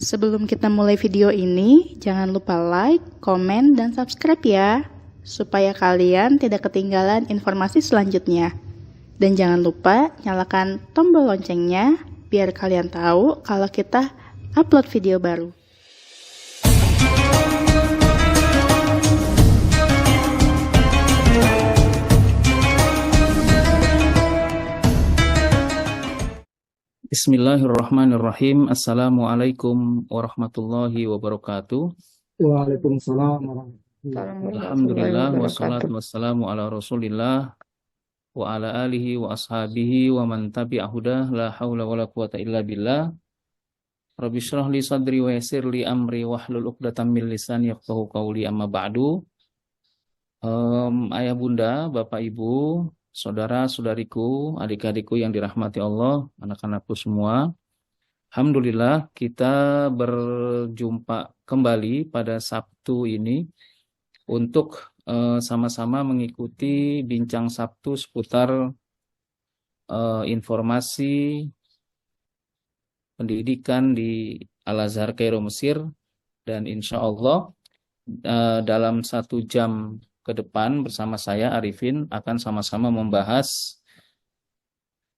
Sebelum kita mulai video ini, jangan lupa like, komen, dan subscribe ya, supaya kalian tidak ketinggalan informasi selanjutnya. Dan jangan lupa nyalakan tombol loncengnya, biar kalian tahu kalau kita upload video baru. Bismillahirrahmanirrahim. Assalamualaikum warahmatullahi wabarakatuh. Waalaikumsalam warahmatullahi wabarakatuh. Alhamdulillah wassalatu wassalamu ala Rasulillah wa ala alihi wa ashabihi wa man tabi'ahudah la haula wala quwata illa billah. Rabbi shrah li sadri wa yassir li amri wahlul 'uqdatam min lisani yafqahu qawli amma ba'du. Ayah bunda, bapak ibu, saudara-saudariku, adik-adikku yang dirahmati Allah, anak-anakku semua. Alhamdulillah kita berjumpa kembali pada Sabtu ini untuk sama-sama mengikuti bincang Sabtu seputar informasi pendidikan di Al-Azhar Kairo Mesir, dan insya Allah dalam 1 jam ke depan bersama saya Arifin akan sama-sama membahas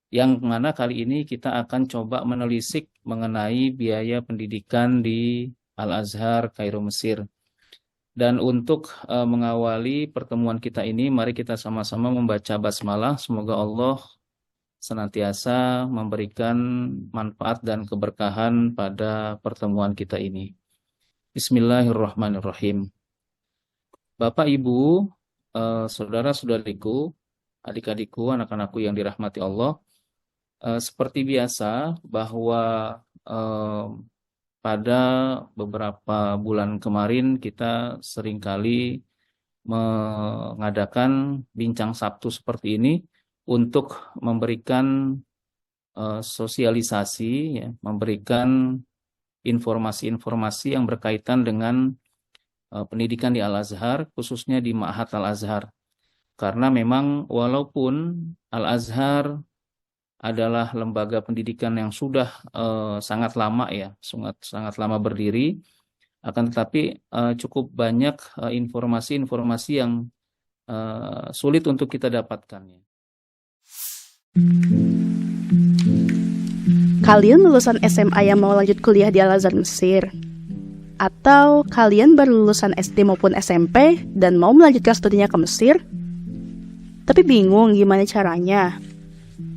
yang mana kali ini kita akan coba menelisik mengenai biaya pendidikan di Al-Azhar Kairo Mesir. Dan untuk mengawali pertemuan kita ini, mari kita sama-sama membaca basmalah. Semoga Allah senantiasa memberikan manfaat dan keberkahan pada pertemuan kita ini. Bismillahirrahmanirrahim. Bapak, Ibu, saudara-saudariku, adik-adikku, anak-anakku yang dirahmati Allah, seperti biasa bahwa pada beberapa bulan kemarin kita seringkali mengadakan bincang Sabtu seperti ini untuk memberikan sosialisasi, ya, memberikan informasi-informasi yang berkaitan dengan pendidikan di Al-Azhar, khususnya di Ma'had Al-Azhar. Karena memang walaupun Al-Azhar adalah lembaga pendidikan yang sudah sangat lama, ya, sangat lama berdiri, akan tetapi cukup banyak informasi-informasi yang sulit untuk kita dapatkan. Kalian lulusan SMA yang mau lanjut kuliah di Al-Azhar Mesir? Atau kalian baru lulusan SD maupun SMP dan mau melanjutkan studinya ke Mesir? Tapi bingung gimana caranya?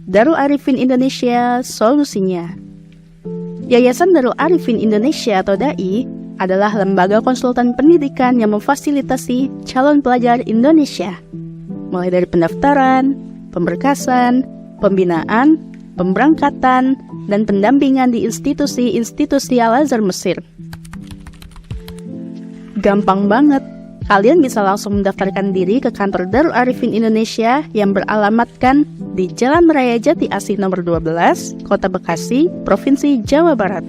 Darul Arifin Indonesia solusinya. Yayasan Darul Arifin Indonesia atau DAI adalah lembaga konsultan pendidikan yang memfasilitasi calon pelajar Indonesia, mulai dari pendaftaran, pemberkasan, pembinaan, pemberangkatan, dan pendampingan di institusi-institusi Al-Azhar Mesir. Gampang banget, kalian bisa langsung mendaftarkan diri ke kantor Darul Arifin Indonesia yang beralamatkan di Jalan Raya Jati Asih nomor 12, Kota Bekasi, Provinsi Jawa Barat.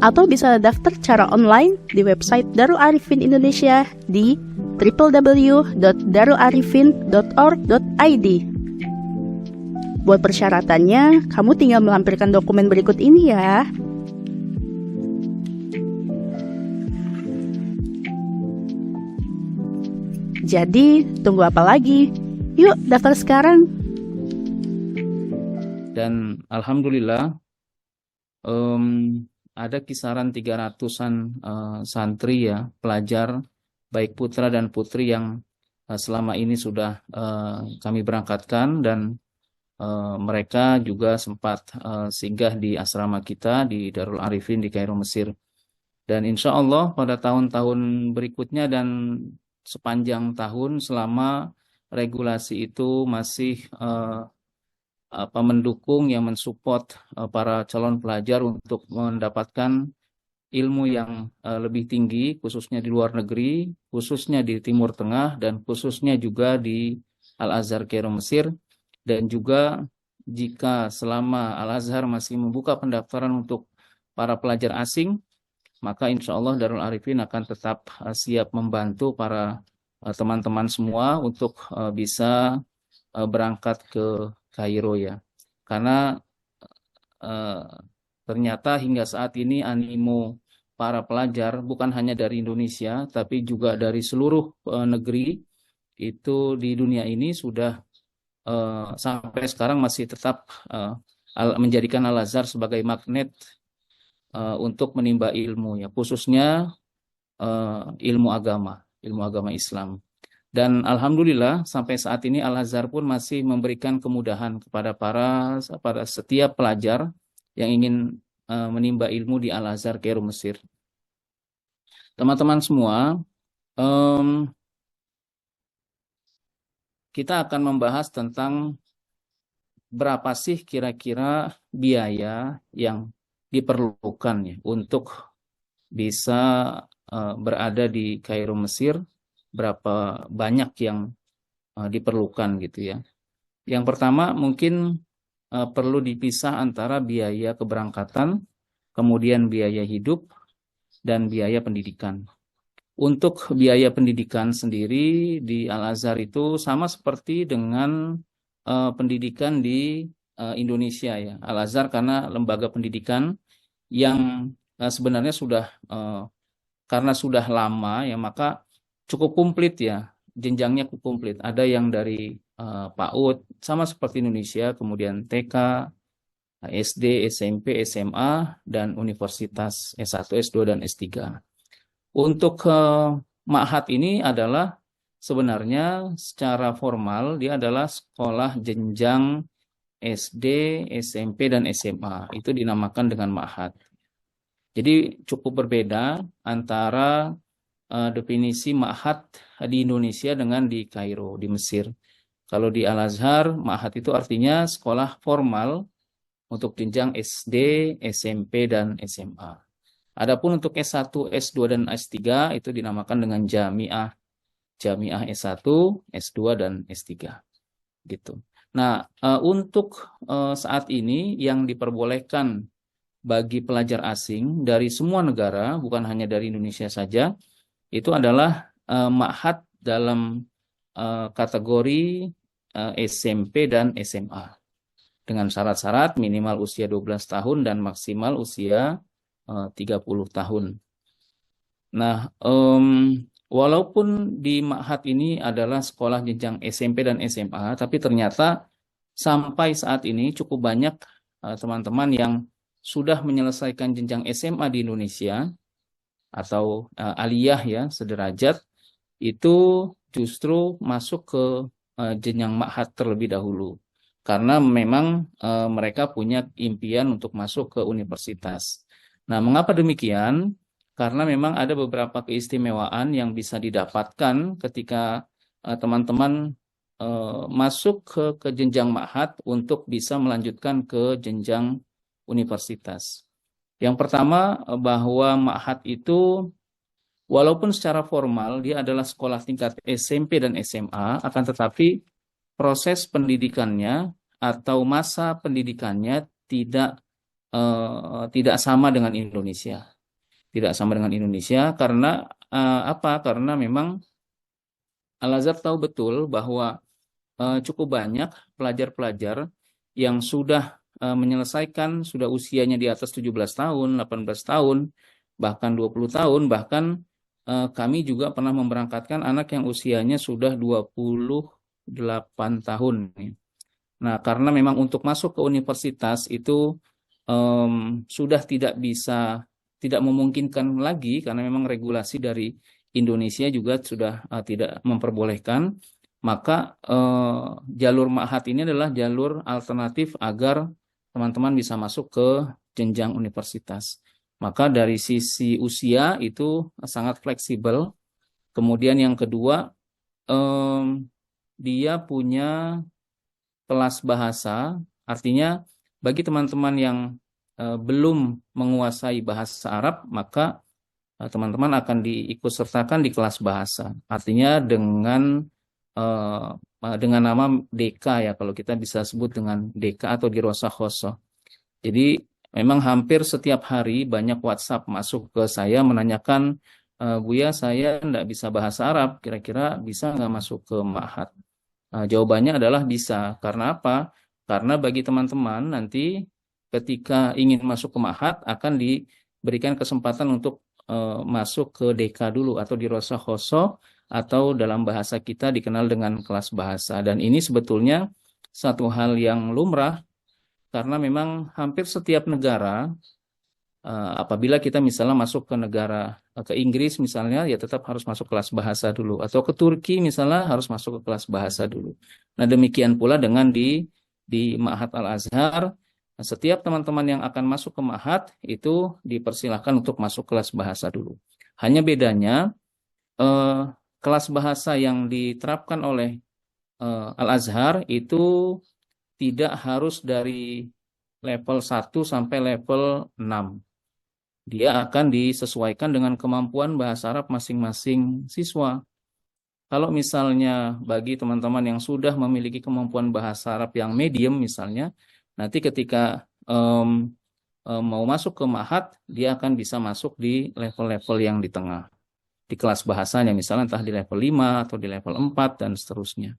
Atau bisa daftar secara online di website Darul Arifin Indonesia di www.darularifin.org.id. Buat persyaratannya, kamu tinggal melampirkan dokumen berikut ini ya. Jadi, tunggu apa lagi? Yuk, daftar sekarang. Dan alhamdulillah ada kisaran 300-an santri, ya, pelajar baik putra dan putri yang selama ini sudah kami berangkatkan, dan mereka juga sempat singgah di asrama kita di Darul Arifin di Kairo Mesir. Dan insya Allah pada tahun-tahun berikutnya dan sepanjang tahun selama regulasi itu masih mendukung, yang mensupport para calon pelajar untuk mendapatkan ilmu yang lebih tinggi, khususnya di luar negeri, khususnya di Timur Tengah, dan khususnya juga di Al-Azhar Kairo Mesir. Dan juga jika selama Al-Azhar masih membuka pendaftaran untuk para pelajar asing, maka insya Allah Darul Arifin akan tetap siap membantu para teman-teman semua untuk bisa berangkat ke Kairo, ya. Karena ternyata hingga saat ini animo para pelajar bukan hanya dari Indonesia, tapi juga dari seluruh negeri itu di dunia ini sudah sampai sekarang masih tetap menjadikan Al-Azhar sebagai magnet untuk menimba ilmu, ya, khususnya ilmu agama Islam. Dan alhamdulillah sampai saat ini Al-Azhar pun masih memberikan kemudahan kepada pada setiap pelajar yang ingin menimba ilmu di Al-Azhar Kairo Mesir. Teman-teman semua, kita akan membahas tentang berapa sih kira-kira biaya yang diperlukan ya untuk bisa berada di Kairo Mesir, berapa banyak yang diperlukan gitu ya. Yang pertama mungkin perlu dipisah antara biaya keberangkatan, kemudian biaya hidup, dan biaya pendidikan. Untuk biaya pendidikan sendiri di Al-Azhar itu sama seperti dengan pendidikan di Indonesia ya. Al-Azhar karena lembaga pendidikan yang sebenarnya sudah karena sudah lama ya, maka cukup komplit ya, jenjangnya cukup komplit. Ada yang dari PAUD sama seperti Indonesia, kemudian TK, SD, SMP, SMA, dan universitas S1, S2, dan S3. Untuk ma'had ini adalah sebenarnya secara formal dia adalah sekolah jenjang SD, SMP, dan SMA. Itu dinamakan dengan ma'had. Jadi cukup berbeda antara definisi ma'had di Indonesia dengan di Kairo, di Mesir. Kalau di Al-Azhar, ma'had itu artinya sekolah formal untuk jenjang SD, SMP, dan SMA. Adapun untuk S1, S2, dan S3 itu dinamakan dengan Jami'ah. Jami'ah S1, S2, dan S3. Gitu. Nah, untuk saat ini yang diperbolehkan bagi pelajar asing dari semua negara, bukan hanya dari Indonesia saja, itu adalah ma'had dalam kategori SMP dan SMA. Dengan syarat-syarat minimal usia 12 tahun dan maksimal usia 30 tahun. Nah, walaupun di ma'had ini adalah sekolah jenjang SMP dan SMA, tapi ternyata sampai saat ini cukup banyak teman-teman yang sudah menyelesaikan jenjang SMA di Indonesia atau aliyah ya, sederajat, itu justru masuk ke jenjang ma'had terlebih dahulu. Karena memang mereka punya impian untuk masuk ke universitas. Nah, mengapa demikian? Karena memang ada beberapa keistimewaan yang bisa didapatkan ketika teman-teman masuk ke jenjang ma'had untuk bisa melanjutkan ke jenjang universitas. Yang pertama, bahwa ma'had itu walaupun secara formal dia adalah sekolah tingkat SMP dan SMA, akan tetapi proses pendidikannya atau masa pendidikannya tidak sama dengan Indonesia. Tidak sama dengan Indonesia karena apa? Karena memang Al-Azhar tahu betul bahwa cukup banyak pelajar-pelajar yang sudah menyelesaikan, sudah usianya di atas 17 tahun, 18 tahun, bahkan 20 tahun, bahkan kami juga pernah memberangkatkan anak yang usianya sudah 28 tahun. Nah, karena memang untuk masuk ke universitas itu sudah tidak memungkinkan lagi karena memang regulasi dari Indonesia juga sudah tidak memperbolehkan, maka jalur ma'had ini adalah jalur alternatif agar teman-teman bisa masuk ke jenjang universitas. Maka dari sisi usia itu sangat fleksibel. Kemudian yang kedua, dia punya kelas bahasa, artinya bagi teman-teman yang belum menguasai bahasa Arab, maka teman-teman akan diikutsertakan di kelas bahasa. Artinya dengan nama DK ya, kalau kita bisa sebut dengan DK atau dirasa khosoh. Jadi memang hampir setiap hari banyak WhatsApp masuk ke saya menanyakan, Buya, saya tidak bisa bahasa Arab, kira-kira bisa nggak masuk ke ma'had? Jawabannya adalah bisa. Karena apa? Karena bagi teman-teman nanti ketika ingin masuk ke ma'had akan diberikan kesempatan untuk masuk ke DK dulu atau di Rosa Khoso atau dalam bahasa kita dikenal dengan kelas bahasa. Dan ini sebetulnya satu hal yang lumrah karena memang hampir setiap negara apabila kita misalnya masuk ke negara ke Inggris misalnya ya tetap harus masuk kelas bahasa dulu atau ke Turki misalnya harus masuk ke kelas bahasa dulu. Nah, demikian pula dengan di Ma'had Al-Azhar, setiap teman-teman yang akan masuk ke Ma'had itu dipersilahkan untuk masuk kelas bahasa dulu. Hanya bedanya kelas bahasa yang diterapkan oleh Al-Azhar itu tidak harus dari level 1 sampai level 6. Dia akan disesuaikan dengan kemampuan bahasa Arab masing-masing siswa. Kalau misalnya bagi teman-teman yang sudah memiliki kemampuan bahasa Arab yang medium misalnya, nanti ketika mau masuk ke ma'had, dia akan bisa masuk di level-level yang di tengah. Di kelas bahasanya misalnya entah di level 5 atau di level 4 dan seterusnya.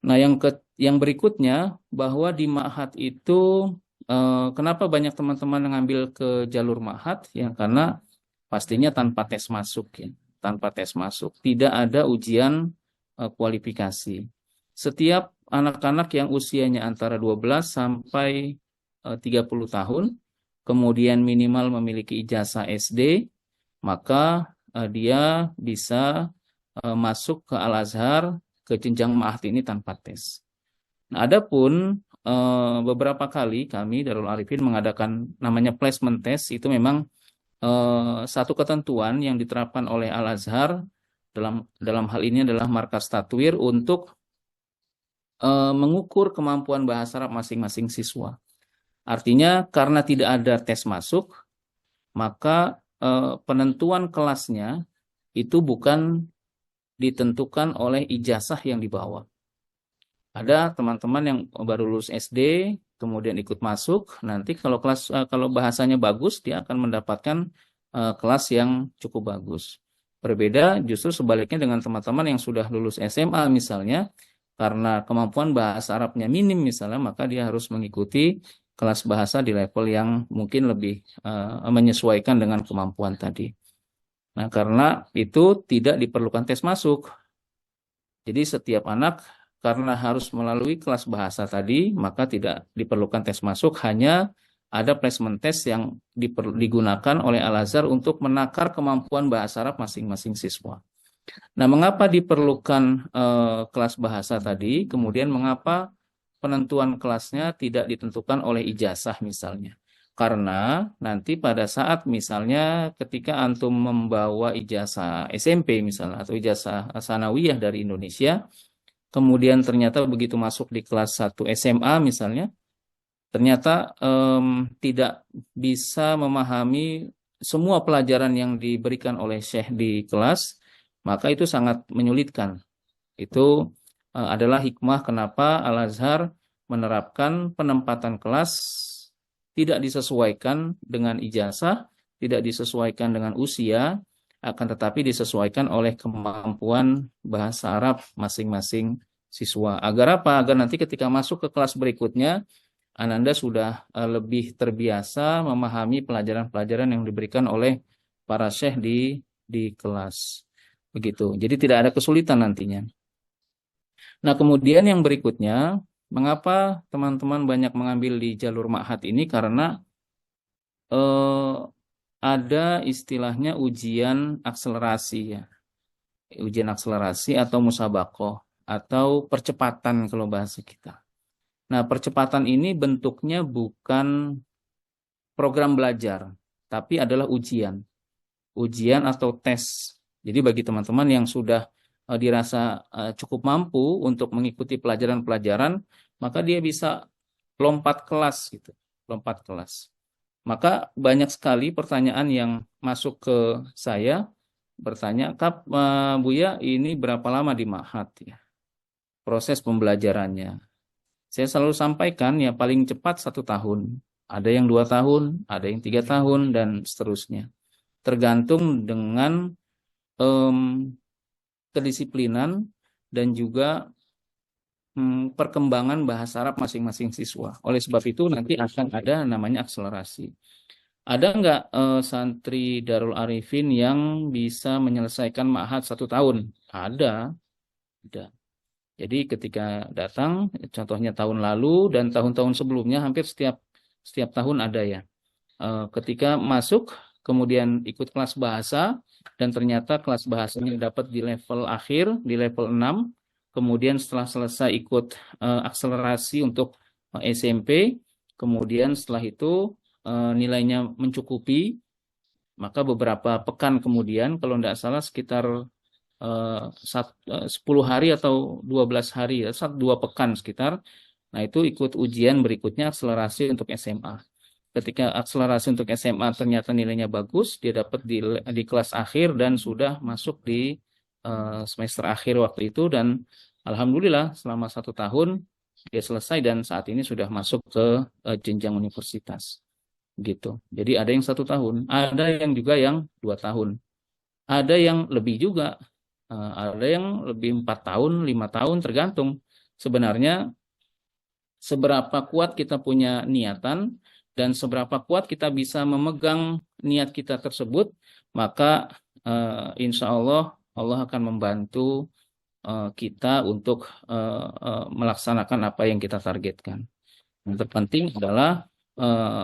Nah, yang berikutnya bahwa di ma'had itu kenapa banyak teman-teman mengambil ke jalur ma'had? Ya, karena pastinya tanpa tes masuk ya. Tanpa tes masuk. Tidak ada ujian kualifikasi. Setiap anak-anak yang usianya antara 12 sampai 30 tahun, kemudian minimal memiliki ijazah SD, maka dia bisa masuk ke Al-Azhar, ke jenjang ma'had ini tanpa tes. Nah, adapun beberapa kali kami Darul Arifin mengadakan namanya placement test, itu memang satu ketentuan yang diterapkan oleh Al-Azhar dalam hal ini adalah markas tatwir untuk mengukur kemampuan bahasa Arab masing-masing siswa. Artinya karena tidak ada tes masuk, maka penentuan kelasnya itu bukan ditentukan oleh ijazah yang dibawa. Ada teman-teman yang baru lulus SD, kemudian ikut masuk. Nanti kalau kalau bahasanya bagus, dia akan mendapatkan kelas yang cukup bagus. Berbeda justru sebaliknya dengan teman-teman yang sudah lulus SMA misalnya, karena kemampuan bahasa Arabnya minim misalnya, maka dia harus mengikuti kelas bahasa di level yang mungkin lebih menyesuaikan dengan kemampuan tadi. Nah, karena itu tidak diperlukan tes masuk. Jadi setiap anak karena harus melalui kelas bahasa tadi, maka tidak diperlukan tes masuk, hanya ada placement test yang digunakan oleh Al-Azhar untuk menakar kemampuan bahasa Arab masing-masing siswa. Nah, mengapa diperlukan kelas bahasa tadi, kemudian mengapa penentuan kelasnya tidak ditentukan oleh ijazah misalnya? Karena nanti pada saat misalnya ketika antum membawa ijazah SMP misalnya, atau ijazah sanawiyah dari Indonesia, kemudian ternyata begitu masuk di kelas 1 SMA misalnya, ternyata tidak bisa memahami semua pelajaran yang diberikan oleh syekh di kelas, maka itu sangat menyulitkan. Itu adalah hikmah kenapa Al-Azhar menerapkan penempatan kelas tidak disesuaikan dengan ijazah, tidak disesuaikan dengan usia, akan tetapi disesuaikan oleh kemampuan bahasa Arab masing-masing siswa. Agar apa? Agar nanti ketika masuk ke kelas berikutnya, Ananda sudah lebih terbiasa memahami pelajaran-pelajaran yang diberikan oleh para syekh di kelas. Begitu. Jadi tidak ada kesulitan nantinya. Nah, kemudian yang berikutnya, mengapa teman-teman banyak mengambil di jalur ma'had ini? Karena ada istilahnya ujian akselerasi ya. Ujian akselerasi atau musabakoh atau percepatan kalau bahasa kita. Nah, percepatan ini bentuknya bukan program belajar, tapi adalah ujian. Ujian atau tes. Jadi bagi teman-teman yang sudah dirasa cukup mampu untuk mengikuti pelajaran-pelajaran, maka dia bisa lompat kelas gitu, lompat kelas. Maka banyak sekali pertanyaan yang masuk ke saya, bertanya, Buya, ini berapa lama di ma'had ya? Proses pembelajarannya. Saya selalu sampaikan ya paling cepat 1 tahun. Ada yang 2 tahun, ada yang 3 tahun, dan seterusnya. Tergantung dengan kedisiplinan dan juga perkembangan bahasa Arab masing-masing siswa. Oleh sebab itu nanti akan ada namanya akselerasi. Ada nggak santri Darul Arifin yang bisa menyelesaikan ma'had 1 tahun? Ada. Jadi ketika datang, contohnya tahun lalu dan tahun-tahun sebelumnya hampir setiap tahun ada ya. Ketika masuk, kemudian ikut kelas bahasa, dan ternyata kelas bahasanya dapat di level akhir, di level 6. Kemudian setelah selesai ikut akselerasi untuk SMP, kemudian setelah itu nilainya mencukupi, maka beberapa pekan kemudian, kalau tidak salah sekitar 10 hari atau 12 hari, ya, 2 pekan sekitar, nah itu ikut ujian berikutnya akselerasi untuk SMA. Ketika akselerasi untuk SMA ternyata nilainya bagus, dia dapat di kelas akhir dan sudah masuk di semester akhir waktu itu, dan alhamdulillah selama 1 tahun dia selesai dan saat ini sudah masuk ke jenjang universitas gitu. Jadi ada yang 1 tahun, ada yang juga yang 2 tahun, ada yang lebih juga, ada yang lebih 4 tahun, 5 tahun, tergantung sebenarnya seberapa kuat kita punya niatan dan seberapa kuat kita bisa memegang niat kita tersebut, maka insya Allah Allah akan membantu kita untuk melaksanakan apa yang kita targetkan. Yang terpenting adalah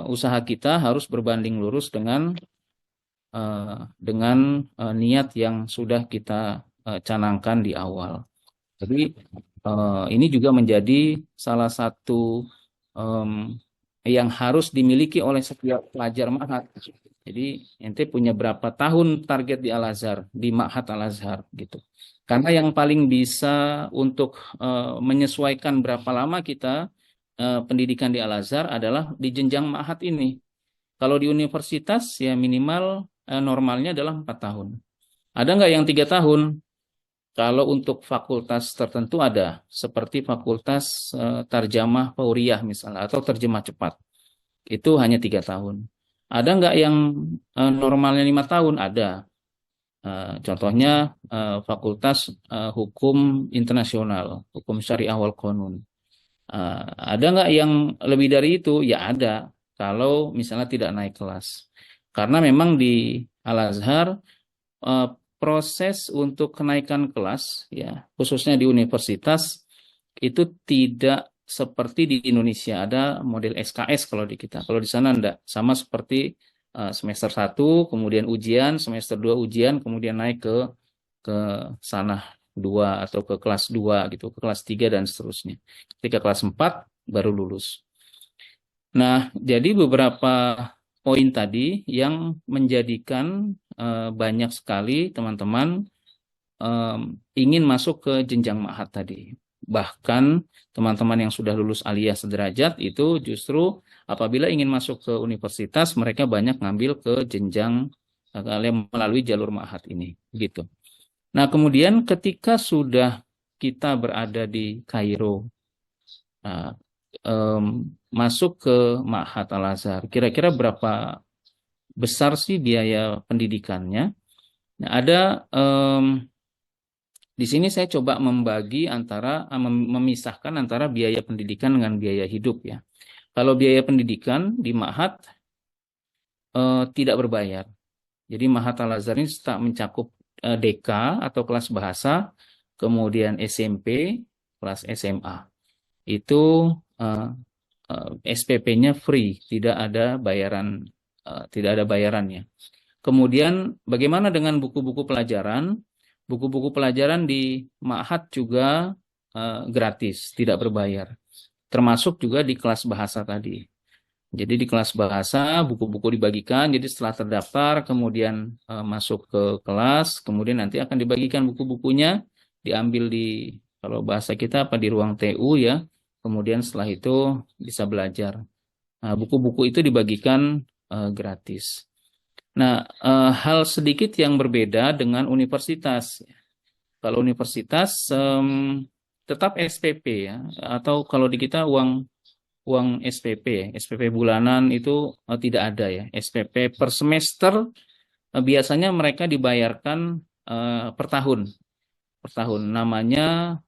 usaha kita harus berbanding lurus dengan niat yang sudah kita canangkan di awal. Jadi ini juga menjadi salah satu yang harus dimiliki oleh setiap pelajar ma'had. Jadi ente punya berapa tahun target di Al-Azhar, di Ma'had Al-Azhar gitu. Karena yang paling bisa untuk menyesuaikan berapa lama kita pendidikan di Al-Azhar adalah di jenjang Ma'had ini. Kalau di universitas ya minimal normalnya adalah 4 tahun. Ada nggak yang 3 tahun? Kalau untuk fakultas tertentu ada, seperti fakultas Tarjamah Pauriyah misalnya, atau terjemah cepat. Itu hanya 3 tahun. Ada nggak yang normalnya 5 tahun? Ada. Contohnya fakultas Hukum Internasional, Hukum Syariah wal Qanun. Ada nggak yang lebih dari itu? Ya ada, kalau misalnya tidak naik kelas. Karena memang di Al-Azhar proses untuk kenaikan kelas, ya khususnya di universitas, itu tidak seperti di Indonesia. Ada model SKS kalau di kita. Kalau di sana enggak. Sama seperti semester 1, kemudian ujian, semester 2 ujian, kemudian naik ke sanah 2 atau ke kelas 2 gitu, ke kelas 3 dan seterusnya. Ketika kelas 4 baru lulus. Nah, jadi beberapa poin tadi yang menjadikan banyak sekali teman-teman ingin masuk ke jenjang ma'had tadi. Bahkan teman-teman yang sudah lulus aliyah sederajat itu justru apabila ingin masuk ke universitas, mereka banyak ngambil ke jenjang melalui jalur ma'had ini. Gitu. Nah, kemudian ketika sudah kita berada di Kairo, masuk ke Ma'had Al-Azhar, kira-kira berapa besar sih biaya pendidikannya? Nah, ada di sini saya coba membagi memisahkan antara biaya pendidikan dengan biaya hidup ya. Kalau biaya pendidikan di Ma'had tidak berbayar. Jadi Ma'had Al-Azhar ini tak mencakup DK atau kelas bahasa, kemudian SMP, kelas SMA. Itu SPP-nya free, tidak ada bayarannya. Kemudian bagaimana dengan buku-buku pelajaran? Buku-buku pelajaran di Ma'had juga gratis, tidak berbayar. Termasuk juga di kelas bahasa tadi. Jadi di kelas bahasa buku-buku dibagikan, jadi setelah terdaftar kemudian masuk ke kelas, kemudian nanti akan dibagikan buku-bukunya, diambil di, kalau bahasa kita apa, di ruang TU ya, kemudian setelah itu bisa belajar. Nah, buku-buku itu dibagikan gratis. Nah, hal sedikit yang berbeda dengan universitas. Kalau universitas tetap SPP ya, atau kalau di kita uang SPP, SPP bulanan itu tidak ada ya. SPP per semester biasanya mereka dibayarkan per tahun. Namanya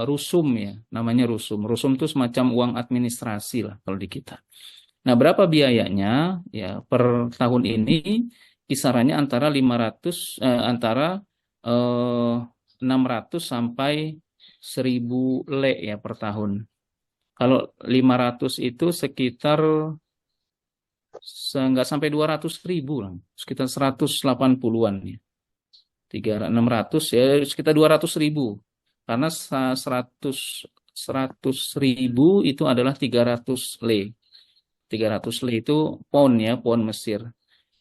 rusum ya, namanya rusum. Rusum itu semacam uang administrasi lah kalau di kita. Nah, berapa biayanya? Ya, per tahun ini kisarannya antara 600 sampai 1000 le ya per tahun. Kalau 500 itu sekitar nggak sampai 200.000 lah, sekitar 180-an ya. 600 ya sekitar 200.000. Karena 100.000 itu adalah 300 le. 300 le itu pound ya, pound Mesir.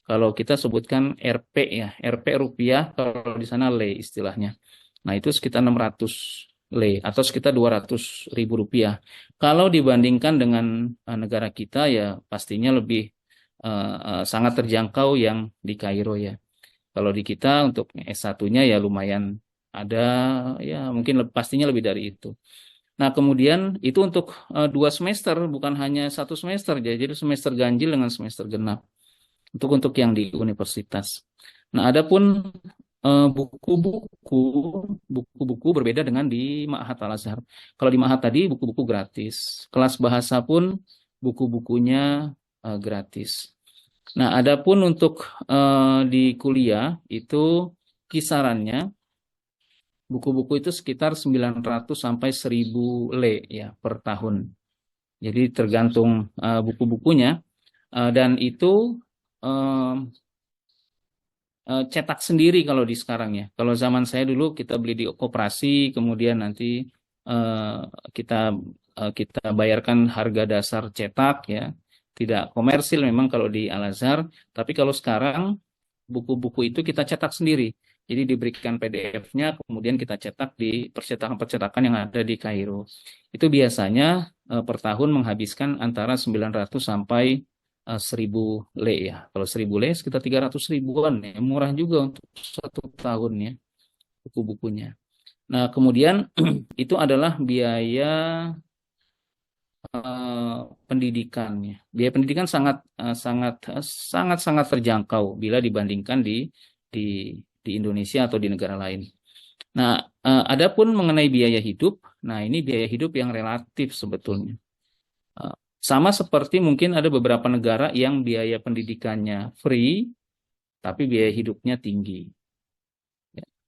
Kalau kita sebutkan RP ya, RP rupiah, kalau di sana le istilahnya. Nah, itu sekitar 600 le atau sekitar 200.000 rupiah. Kalau dibandingkan dengan negara kita ya pastinya lebih sangat terjangkau yang di Kairo ya. Kalau di kita untuk S1-nya ya lumayan ada ya mungkin pastinya lebih dari itu. Nah, kemudian itu untuk 2 semester, bukan hanya 1 semester, jadi semester ganjil dengan semester genap. Untuk yang di universitas. Nah, adapun buku-buku berbeda dengan di Ma'had Al-Azhar. Kalau di Ma'had tadi buku-buku gratis. Kelas bahasa pun buku-bukunya gratis. Nah, adapun untuk di kuliah itu kisarannya buku-buku itu sekitar 900 sampai 1000 le ya per tahun. Jadi tergantung buku-bukunya dan itu cetak sendiri kalau di sekarang ya. Kalau zaman saya dulu kita beli di koperasi, kemudian nanti kita kita bayarkan harga dasar cetak ya. Tidak komersil memang kalau di Al-Azhar, tapi kalau sekarang buku-buku itu kita cetak sendiri. Jadi diberikan PDF-nya, kemudian kita cetak di percetakan-percetakan yang ada di Kairo. Itu biasanya per tahun menghabiskan antara 900 sampai 1000 le ya. Kalau 1000 le sekitar 300.000-an ya. Murah juga untuk 1 tahun ya buku-bukunya. Nah, kemudian itu adalah biaya pendidikannya. Biaya pendidikan sangat terjangkau bila dibandingkan di Indonesia atau di negara lain. Nah, adapun mengenai biaya hidup, nah ini biaya hidup yang relatif sebetulnya. Sama seperti mungkin ada beberapa negara yang biaya pendidikannya free, tapi biaya hidupnya tinggi.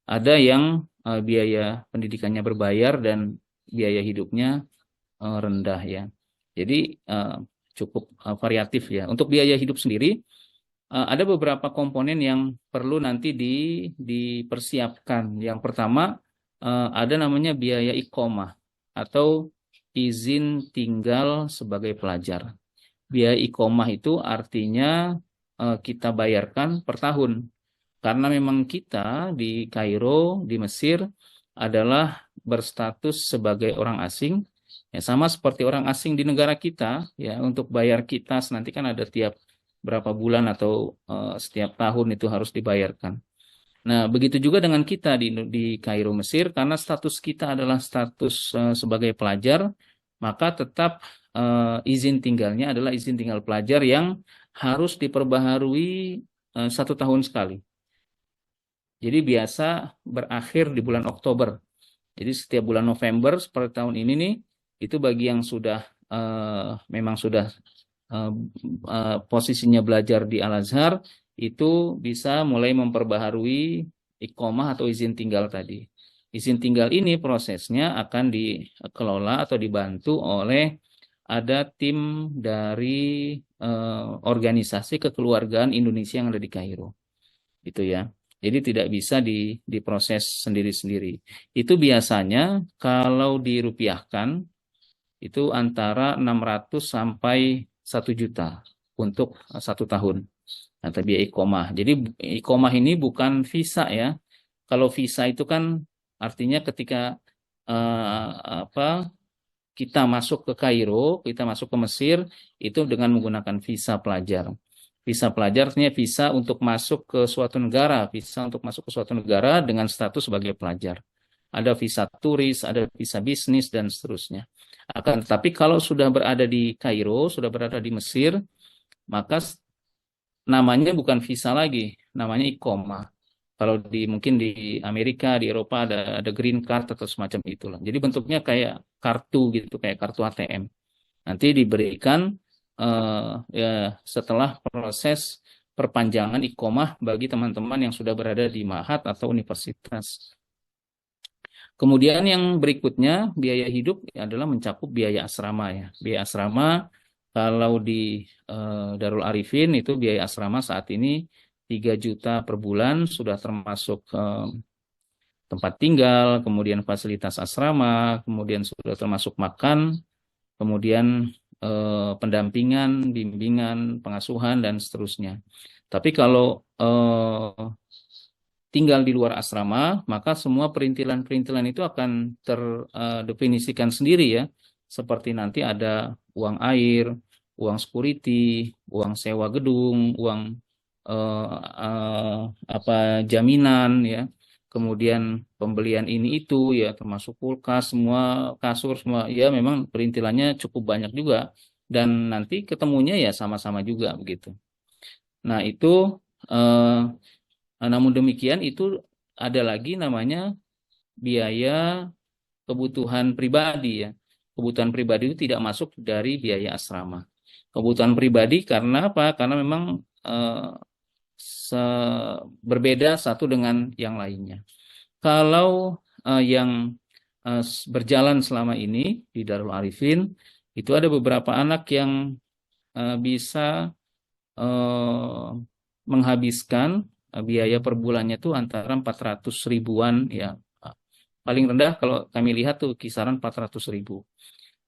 Ada yang biaya pendidikannya berbayar dan biaya hidupnya rendah ya. Jadi cukup variatif ya. Untuk biaya hidup sendiri, ada beberapa komponen yang perlu nanti dipersiapkan. Yang pertama, ada namanya biaya iqomah atau izin tinggal sebagai pelajar. Biaya iqomah itu artinya kita bayarkan per tahun. Karena memang kita di Kairo, di Mesir, adalah berstatus sebagai orang asing. Ya, sama seperti orang asing di negara kita, ya untuk bayar kitas nanti kan ada tiap berapa bulan atau setiap tahun itu harus dibayarkan. Nah, begitu juga dengan kita di Kairo Mesir, karena status kita adalah status sebagai pelajar, maka tetap izin tinggalnya adalah izin tinggal pelajar yang harus diperbaharui 1 tahun sekali. Jadi biasa berakhir di bulan Oktober. Jadi setiap bulan November seperti tahun ini nih, itu bagi yang sudah memang sudah posisinya belajar di Al-Azhar itu bisa mulai memperbaharui iqomah atau izin tinggal tadi. Izin tinggal ini prosesnya akan dikelola atau dibantu oleh ada tim dari organisasi kekeluargaan Indonesia yang ada di Kairo. Itu ya. Jadi tidak bisa diproses sendiri-sendiri. Itu biasanya kalau dirupiahkan itu antara 600 sampai 1 juta untuk 1 tahun. Nah, tapi iqomah. Jadi iqomah ini bukan visa ya. Kalau visa itu kan artinya ketika kita masuk ke Kairo, kita masuk ke Mesir itu dengan menggunakan visa pelajar. Visa pelajar artinya visa untuk masuk ke suatu negara, visa untuk masuk ke suatu negara dengan status sebagai pelajar. Ada visa turis, ada visa bisnis dan seterusnya. Tapi kalau sudah berada di Kairo, sudah berada di Mesir, maka namanya bukan visa lagi, namanya iqomah. Kalau mungkin di Amerika, di Eropa ada green card atau semacam itulah. Jadi bentuknya kayak kartu gitu, kayak kartu ATM. Nanti diberikan ya setelah proses perpanjangan iqomah bagi teman-teman yang sudah berada di ma'had atau universitas. Kemudian yang berikutnya biaya hidup adalah mencakup biaya asrama ya. Biaya asrama kalau di Darul Arifin itu biaya asrama saat ini 3 juta per bulan sudah termasuk tempat tinggal, kemudian fasilitas asrama, kemudian sudah termasuk makan, kemudian pendampingan, bimbingan, pengasuhan dan seterusnya. Tapi kalau tinggal di luar asrama, maka semua perintilan-perintilan itu akan terdefinisikan sendiri ya. Seperti nanti ada uang air, uang security, uang sewa gedung, uang jaminan ya. Kemudian pembelian ini itu ya termasuk kulkas, semua kasur semua ya memang perintilannya cukup banyak juga dan nanti ketemunya ya sama-sama juga begitu. Nah, itu namun demikian itu ada lagi namanya biaya kebutuhan pribadi ya. Kebutuhan pribadi itu tidak masuk dari biaya asrama. Kebutuhan pribadi karena apa? Karena memang berbeda satu dengan yang lainnya. Kalau yang berjalan selama ini di Darul Arifin itu ada beberapa anak yang bisa menghabiskan biaya per bulannya itu antara 400 ribuan ya. Paling rendah kalau kami lihat tuh kisaran 400 ribu.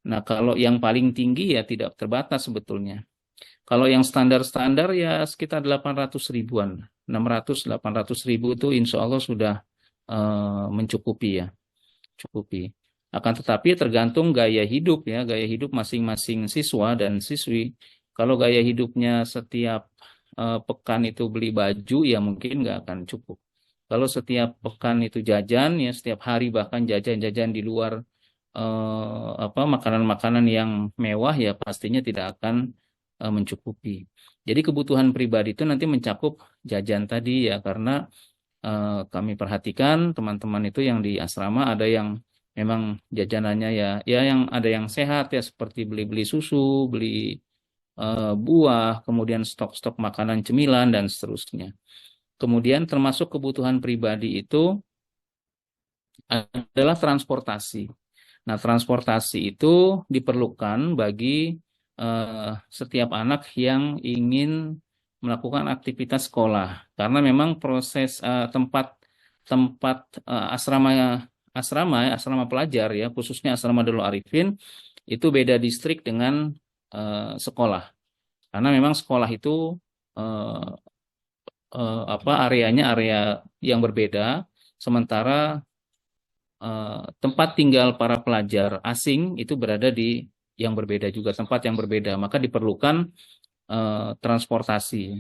Nah, kalau yang paling tinggi ya tidak terbatas sebetulnya. Kalau yang standar-standar ya sekitar 800 ribuan. 600-800 ribu itu insya Allah sudah mencukupi ya. Cukupi. Akan tetapi tergantung gaya hidup ya. Gaya hidup masing-masing siswa dan siswi. Kalau gaya hidupnya setiap pekan itu beli baju ya mungkin nggak akan cukup. Kalau setiap pekan itu jajan ya setiap hari bahkan jajan-jajan di luar makanan-makanan yang mewah ya pastinya tidak akan mencukupi. Jadi kebutuhan pribadi itu nanti mencakup jajan tadi ya karena kami perhatikan teman-teman itu yang di asrama ada yang memang jajanannya ya yang ada yang sehat ya seperti beli-beli susu, beli buah, kemudian stok-stok makanan cemilan dan seterusnya. Kemudian termasuk kebutuhan pribadi itu adalah transportasi. Nah, transportasi itu diperlukan bagi setiap anak yang ingin melakukan aktivitas sekolah karena memang proses asrama pelajar ya khususnya asrama Darul Arifin itu beda distrik dengan sekolah karena memang sekolah itu areanya area yang berbeda sementara tempat tinggal para pelajar asing itu berada di yang berbeda juga tempat yang berbeda maka diperlukan transportasi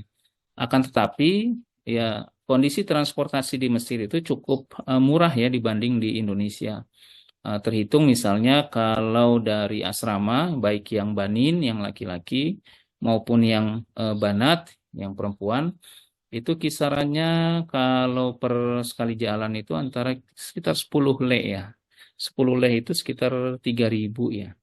akan tetapi ya kondisi transportasi di Mesir itu cukup murah ya dibanding di Indonesia. Terhitung misalnya kalau dari asrama baik yang banin yang laki-laki maupun yang banat yang perempuan itu kisarannya kalau per sekali jalan itu antara sekitar 10 le ya. 10 le itu sekitar 3.000 ya.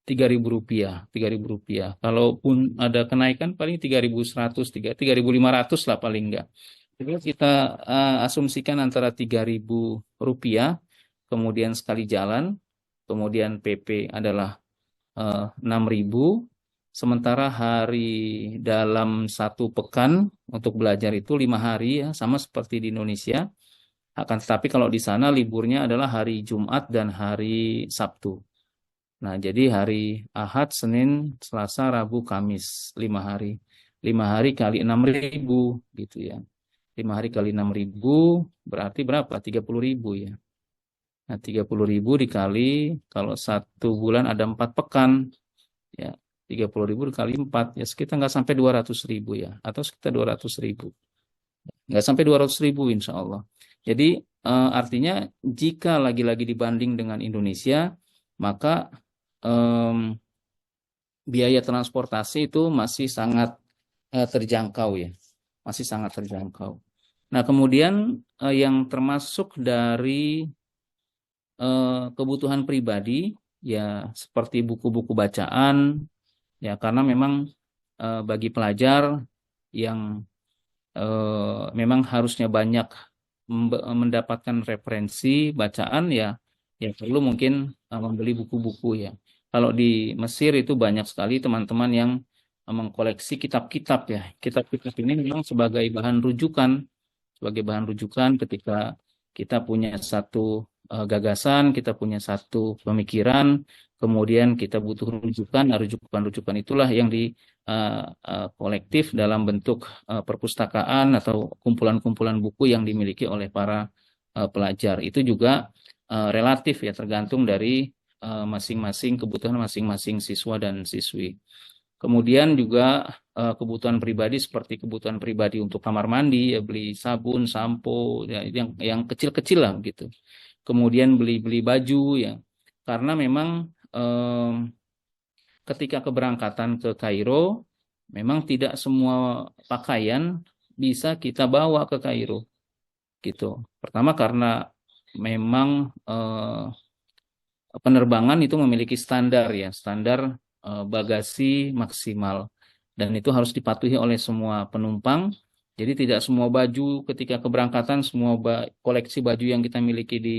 3.000 rupiah, 3.000 rupiah. Kalaupun ada kenaikan paling 3.100, 3.500 lah paling enggak. Jadi kita asumsikan antara 3.000 rupiah, kemudian sekali jalan, kemudian PP adalah 6.000, sementara hari dalam satu pekan untuk belajar itu 5 hari ya, sama seperti di Indonesia. Akan tetapi kalau di sana liburnya adalah hari Jumat dan hari Sabtu. Nah, jadi hari Ahad, Senin, Selasa, Rabu, Kamis, 5 hari. 5 hari kali 6.000 gitu ya. 5 hari kali 6.000 berarti berapa? 30.000 ya. Nah, 30.000 dikali kalau 1 bulan ada 4 pekan. Ya, 30.000 dikali 4 ya sekitar nggak sampai 200.000 ya. Atau sekitar 200.000. Nggak sampai 200.000 insya Allah. Jadi artinya jika lagi-lagi dibanding dengan Indonesia, maka biaya transportasi itu masih sangat terjangkau ya, masih sangat terjangkau. Nah, kemudian yang termasuk dari kebutuhan pribadi ya seperti buku-buku bacaan ya, karena memang bagi pelajar yang memang harusnya banyak mendapatkan referensi bacaan ya, ya perlu mungkin membeli buku-buku ya. Kalau di Mesir itu banyak sekali teman-teman yang mengkoleksi kitab-kitab ya. Kitab-kitab ini memang sebagai bahan rujukan ketika kita punya satu gagasan, kita punya satu pemikiran, kemudian kita butuh rujukan. Nah, rujukan-rujukan itulah yang di kolektif dalam bentuk perpustakaan atau kumpulan-kumpulan buku yang dimiliki oleh para pelajar. Itu juga relatif ya, tergantung dari masing-masing kebutuhan masing-masing siswa dan siswi. Kemudian juga kebutuhan pribadi seperti kebutuhan pribadi untuk kamar mandi, ya beli sabun, sampo, ya, yang kecil-kecil lah gitu. Kemudian beli baju ya, karena memang ketika keberangkatan ke Kairo, memang tidak semua pakaian bisa kita bawa ke Kairo gitu. Pertama karena memang penerbangan itu memiliki standar ya, standar bagasi maksimal, dan itu harus dipatuhi oleh semua penumpang. Jadi tidak semua baju ketika keberangkatan, semua koleksi baju yang kita miliki di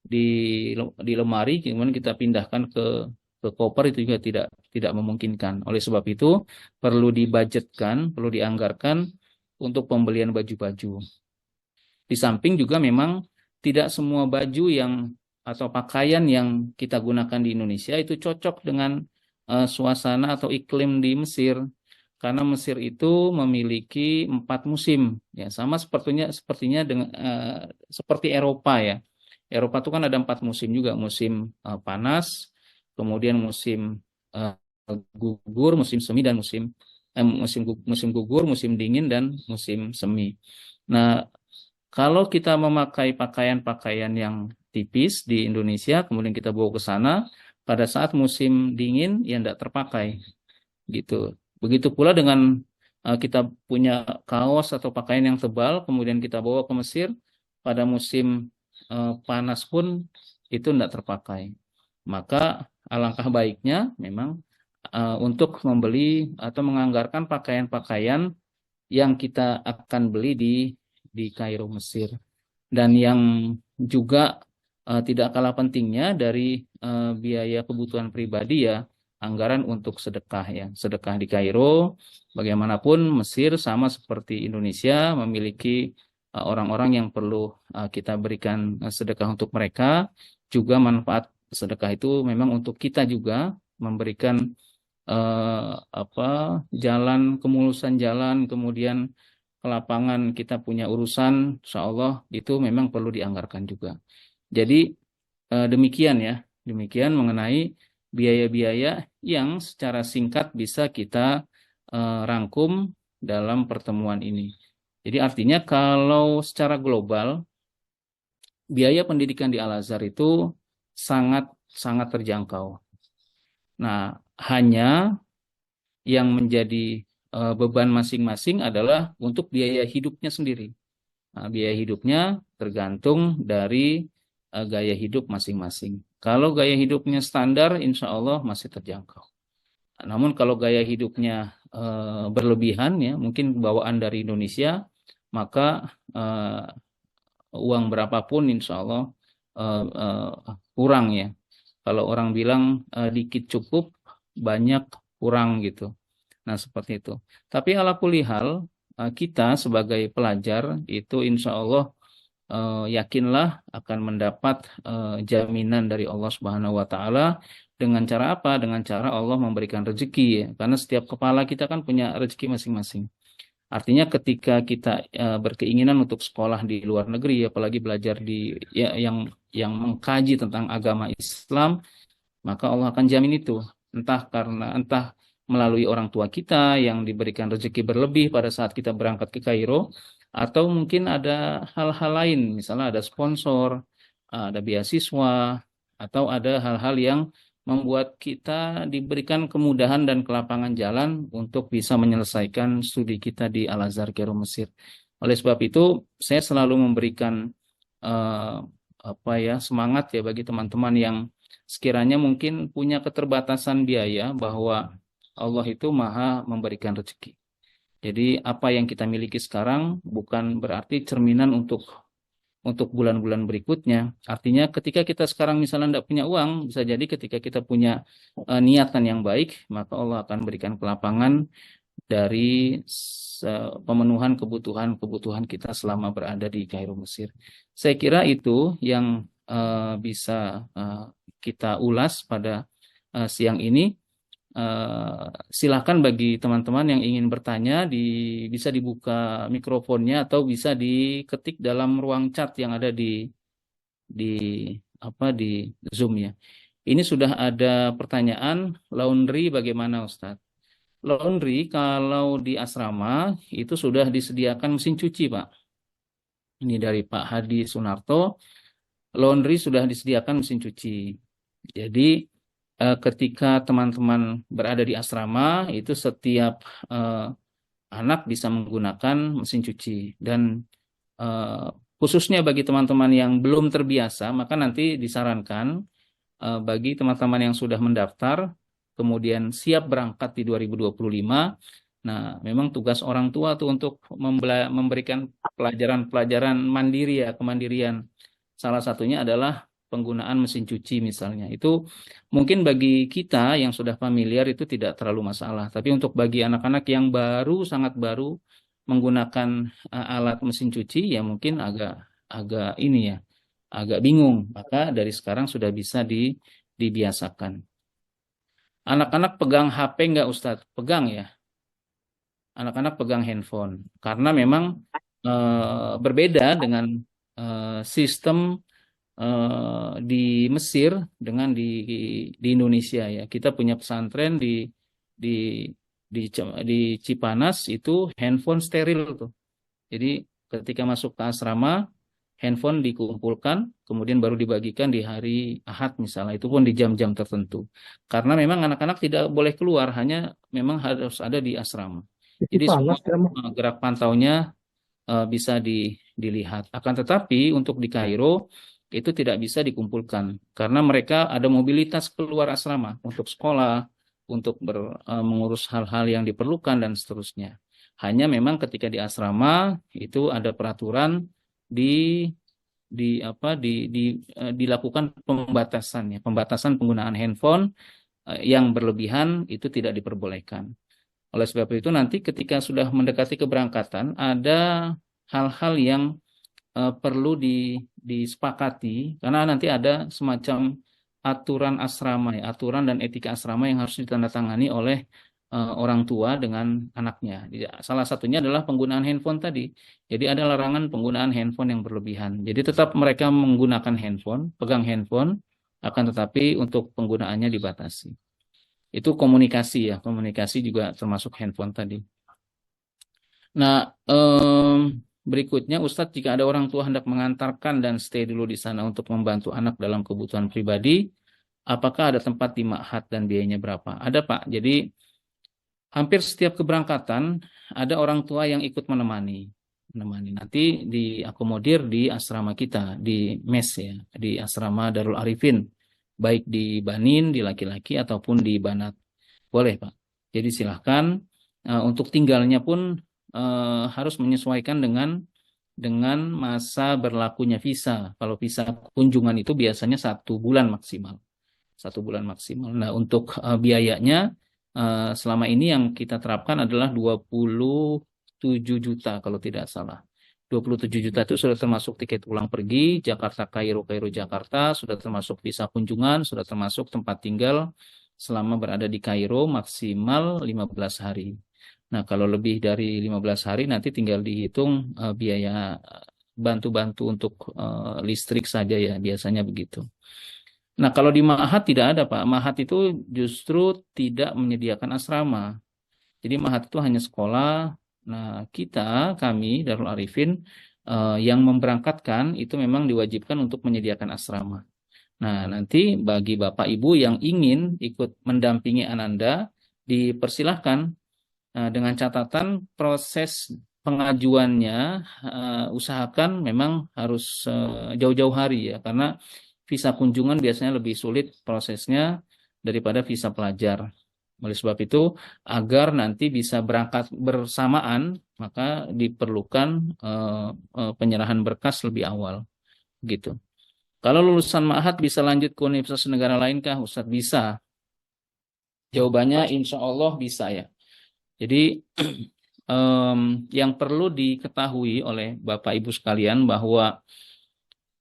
di lemari kemudian kita pindahkan ke koper, itu juga tidak memungkinkan. Oleh sebab itu perlu dibudgetkan, perlu dianggarkan untuk pembelian baju-baju. Di samping juga memang tidak semua baju yang atau pakaian yang kita gunakan di Indonesia itu cocok dengan suasana atau iklim di Mesir, karena Mesir itu memiliki 4 musim ya, sama sepertinya dengan seperti Eropa ya. Eropa itu kan ada 4 musim juga, musim panas, kemudian musim gugur, musim semi, dan musim gugur, musim dingin, dan musim semi. Nah, kalau kita memakai pakaian-pakaian yang tipis di Indonesia, kemudian kita bawa ke sana, pada saat musim dingin ya tidak terpakai gitu. Begitu pula dengan kita punya kaos atau pakaian yang tebal, kemudian kita bawa ke Mesir, pada musim panas pun itu tidak terpakai. Maka alangkah baiknya memang untuk membeli atau menganggarkan pakaian-pakaian yang kita akan beli di Kairo, Mesir. Dan yang juga tidak kalah pentingnya dari biaya kebutuhan pribadi ya, anggaran untuk sedekah ya. Sedekah di Kairo, bagaimanapun Mesir sama seperti Indonesia memiliki orang-orang yang perlu kita berikan sedekah untuk mereka. Juga manfaat sedekah itu memang untuk kita juga, memberikan jalan, kemulusan jalan, kemudian ke lapangan kita punya urusan, insya Allah itu memang perlu dianggarkan juga. Jadi demikian ya, demikian mengenai biaya-biaya yang secara singkat bisa kita rangkum dalam pertemuan ini. Jadi artinya kalau secara global biaya pendidikan di Al-Azhar itu sangat terjangkau. Nah, hanya yang menjadi beban masing-masing adalah untuk biaya hidupnya sendiri. Nah, biaya hidupnya tergantung dari gaya hidup masing-masing. Kalau gaya hidupnya standar, insya Allah masih terjangkau. Namun kalau gaya hidupnya berlebihan, ya mungkin bawaan dari Indonesia, maka uang berapapun insya Allah kurang ya. Kalau orang bilang dikit cukup, banyak kurang gitu. Nah seperti itu. Tapi ala kulli hal, kita sebagai pelajar itu insya Allah yakinlah akan mendapat jaminan dari Allah Subhanahu wa Ta'ala. Dengan cara apa? Dengan cara Allah memberikan rezeki ya. Karena setiap kepala kita kan punya rezeki masing-masing. Artinya ketika kita berkeinginan untuk sekolah di luar negeri, apalagi belajar di yang mengkaji tentang agama Islam, maka Allah akan jamin itu. Entah melalui orang tua kita yang diberikan rezeki berlebih pada saat kita berangkat ke Kairo, atau mungkin ada hal-hal lain, misalnya ada sponsor, ada beasiswa, atau ada hal-hal yang membuat kita diberikan kemudahan dan kelapangan jalan untuk bisa menyelesaikan studi kita di Al-Azhar Kairo Mesir. Oleh sebab itu, saya selalu memberikan eh, semangat ya bagi teman-teman yang sekiranya mungkin punya keterbatasan biaya, bahwa Allah itu maha memberikan rezeki. Jadi apa yang kita miliki sekarang bukan berarti cerminan untuk bulan-bulan berikutnya. Artinya ketika kita sekarang misalnya tidak punya uang, bisa jadi ketika kita punya niatan yang baik, maka Allah akan berikan kelapangan dari pemenuhan kebutuhan-kebutuhan kita selama berada di Kairo, Mesir. Saya kira itu yang bisa kita ulas pada siang ini. Silakan bagi teman-teman yang ingin bertanya, bisa dibuka mikrofonnya atau bisa diketik dalam ruang chat yang ada di di Zoom ya. Ini sudah ada pertanyaan, laundry bagaimana Ustadz? Laundry kalau di asrama itu sudah disediakan mesin cuci, Pak. Ini dari Pak Hadi Sunarto. Laundry sudah disediakan mesin cuci. Jadi ketika teman-teman berada di asrama, itu setiap anak bisa menggunakan mesin cuci. Dan khususnya bagi teman-teman yang belum terbiasa, maka nanti disarankan bagi teman-teman yang sudah mendaftar, kemudian siap berangkat di 2025. Nah, memang tugas orang tua tuh untuk memberikan pelajaran-pelajaran mandiri ya, kemandirian. Salah satunya adalah penggunaan mesin cuci misalnya. Itu mungkin bagi kita yang sudah familiar itu tidak terlalu masalah. Tapi untuk bagi anak-anak yang baru, sangat baru menggunakan alat mesin cuci, ya mungkin agak ini ya, agak bingung. Maka dari sekarang sudah bisa dibiasakan. Anak-anak pegang HP nggak Ustadz? Pegang ya. Anak-anak pegang handphone. Karena memang berbeda dengan sistem di Mesir dengan di Indonesia ya. Kita punya pesantren di di Cipanas itu handphone steril tuh. Jadi ketika masuk ke asrama, handphone dikumpulkan, kemudian baru dibagikan di hari Ahad misalnya, itu pun di jam-jam tertentu. Karena memang anak-anak tidak boleh keluar, hanya memang harus ada di asrama. Jadi semua gerak pantaunya bisa dilihat. Akan tetapi untuk di Kairo itu tidak bisa dikumpulkan karena mereka ada mobilitas keluar asrama untuk sekolah, untuk mengurus hal-hal yang diperlukan dan seterusnya. Hanya memang ketika di asrama itu ada peraturan dilakukan pembatasan penggunaan handphone yang berlebihan itu tidak diperbolehkan. Oleh sebab itu nanti ketika sudah mendekati keberangkatan ada hal-hal yang perlu disepakati karena nanti ada semacam aturan asrama, ya, aturan dan etika asrama yang harus ditandatangani oleh orang tua dengan anaknya. Salah satunya adalah penggunaan handphone tadi. Jadi ada larangan penggunaan handphone yang berlebihan. Jadi tetap mereka menggunakan handphone, pegang handphone, akan tetapi untuk penggunaannya dibatasi. Itu komunikasi ya, komunikasi juga termasuk handphone tadi. Nah, berikutnya Ustadz, jika ada orang tua hendak mengantarkan dan stay dulu di sana untuk membantu anak dalam kebutuhan pribadi, apakah ada tempat di ma'had dan biayanya berapa? Ada Pak, jadi hampir setiap keberangkatan ada orang tua yang ikut menemani. Nanti diakomodir di asrama kita, di mes ya, di asrama Darul Arifin. Baik di Banin, di laki-laki ataupun di Banat. Boleh Pak. Jadi silahkan untuk tinggalnya pun harus menyesuaikan dengan masa berlakunya visa. Kalau visa kunjungan itu biasanya 1 bulan maksimal. 1 bulan maksimal. Nah untuk biayanya selama ini yang kita terapkan adalah 27 juta kalau tidak salah. 27 juta itu sudah termasuk tiket pulang pergi, Jakarta Kairo, Kairo Jakarta, sudah termasuk visa kunjungan, sudah termasuk tempat tinggal selama berada di Kairo maksimal 15 hari. Nah, kalau lebih dari 15 hari nanti tinggal dihitung biaya bantu-bantu untuk listrik saja ya, biasanya begitu. Nah, kalau di Ma'had tidak ada Pak. Ma'had itu justru tidak menyediakan asrama. Jadi Ma'had itu hanya sekolah. Nah, kami Darul Arifin yang memberangkatkan itu memang diwajibkan untuk menyediakan asrama. Nah, nanti bagi Bapak Ibu yang ingin ikut mendampingi Ananda, dipersilahkan dengan catatan proses pengajuannya usahakan memang harus jauh-jauh hari ya, karena visa kunjungan biasanya lebih sulit prosesnya daripada visa pelajar. Oleh sebab itu, agar nanti bisa berangkat bersamaan, maka diperlukan penyerahan berkas lebih awal, gitu. Kalau lulusan ma'had bisa lanjut ke universitas negara lainkah, Ustadz? Bisa. Jawabannya insya Allah bisa ya. Jadi yang perlu diketahui oleh Bapak Ibu sekalian bahwa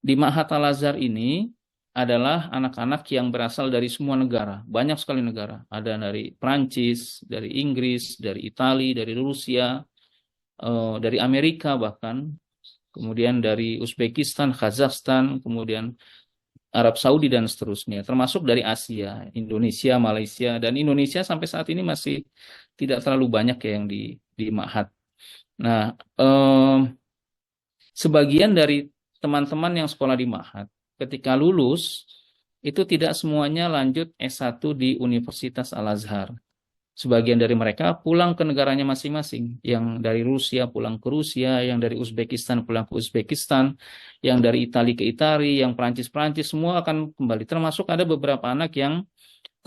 di Ma'had Al-Azhar ini adalah anak-anak yang berasal dari semua negara, banyak sekali negara. Ada dari Prancis, dari Inggris, dari Italia, dari Rusia, dari Amerika bahkan, kemudian dari Uzbekistan, Kazakhstan, kemudian Arab Saudi dan seterusnya, termasuk dari Asia, Indonesia, Malaysia, dan Indonesia sampai saat ini masih tidak terlalu banyak ya yang di Ma'had. Nah, sebagian dari teman-teman yang sekolah di Ma'had, ketika lulus, itu tidak semuanya lanjut S1 di Universitas Al-Azhar. Sebagian dari mereka pulang ke negaranya masing-masing. Yang dari Rusia pulang ke Rusia, yang dari Uzbekistan pulang ke Uzbekistan, yang dari Italia ke Italia, yang Prancis-Prancis, semua akan kembali. Termasuk ada beberapa anak yang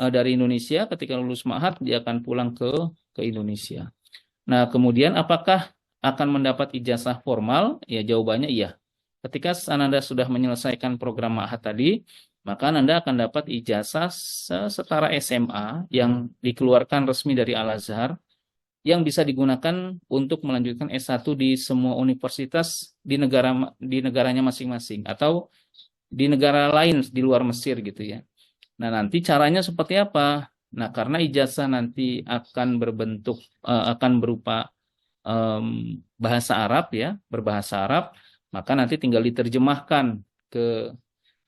dari Indonesia ketika lulus Ma'had, dia akan pulang ke Indonesia. Nah, kemudian apakah akan mendapat ijazah formal? Ya, jawabannya iya. Ketika Anda sudah menyelesaikan program Ma'had tadi, maka Anda akan dapat ijazah setara SMA yang dikeluarkan resmi dari Al-Azhar yang bisa digunakan untuk melanjutkan S1 di semua universitas di negaranya masing-masing atau di negara lain di luar Mesir gitu ya. Nah, nanti caranya seperti apa? Nah, karena ijazah nanti akan akan berupa bahasa Arab ya, berbahasa Arab, maka nanti tinggal diterjemahkan ke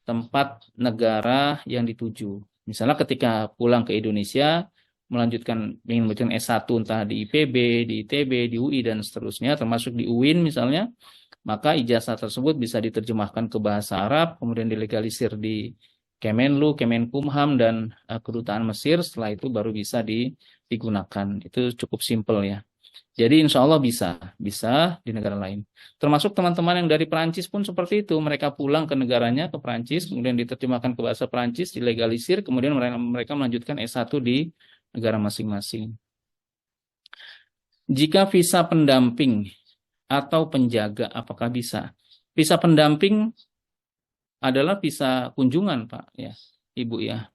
tempat negara yang dituju. Misalnya ketika pulang ke Indonesia, ingin melanjutkan S1 entah di IPB, di ITB, di UI, dan seterusnya, termasuk di UIN misalnya, maka ijazah tersebut bisa diterjemahkan ke bahasa Arab, kemudian dilegalisir di Kemenlu, Kemenkumham, dan Kedutaan Mesir, setelah itu baru bisa digunakan. Itu cukup simpel ya. Jadi insya Allah bisa di negara lain. Termasuk teman-teman yang dari Perancis pun seperti itu. Mereka pulang ke negaranya, ke Perancis, kemudian diterjemahkan ke bahasa Perancis, dilegalisir, kemudian mereka melanjutkan S1 di negara masing-masing. Jika visa pendamping atau penjaga, apakah bisa? Visa pendamping adalah visa kunjungan, Pak, ya, Ibu ya.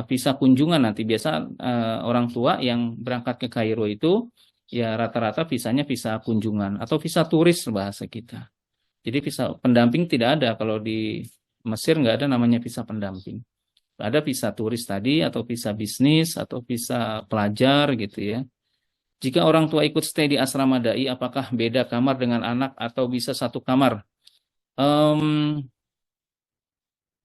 Visa kunjungan nanti biasa orang tua yang berangkat ke Kairo itu ya rata-rata visanya visa kunjungan atau visa turis bahasa kita. Jadi visa pendamping tidak ada. Kalau di Mesir nggak ada namanya visa pendamping. Ada visa turis tadi atau visa bisnis atau visa pelajar gitu ya. Jika orang tua ikut stay di asrama dai, apakah beda kamar dengan anak atau bisa satu kamar?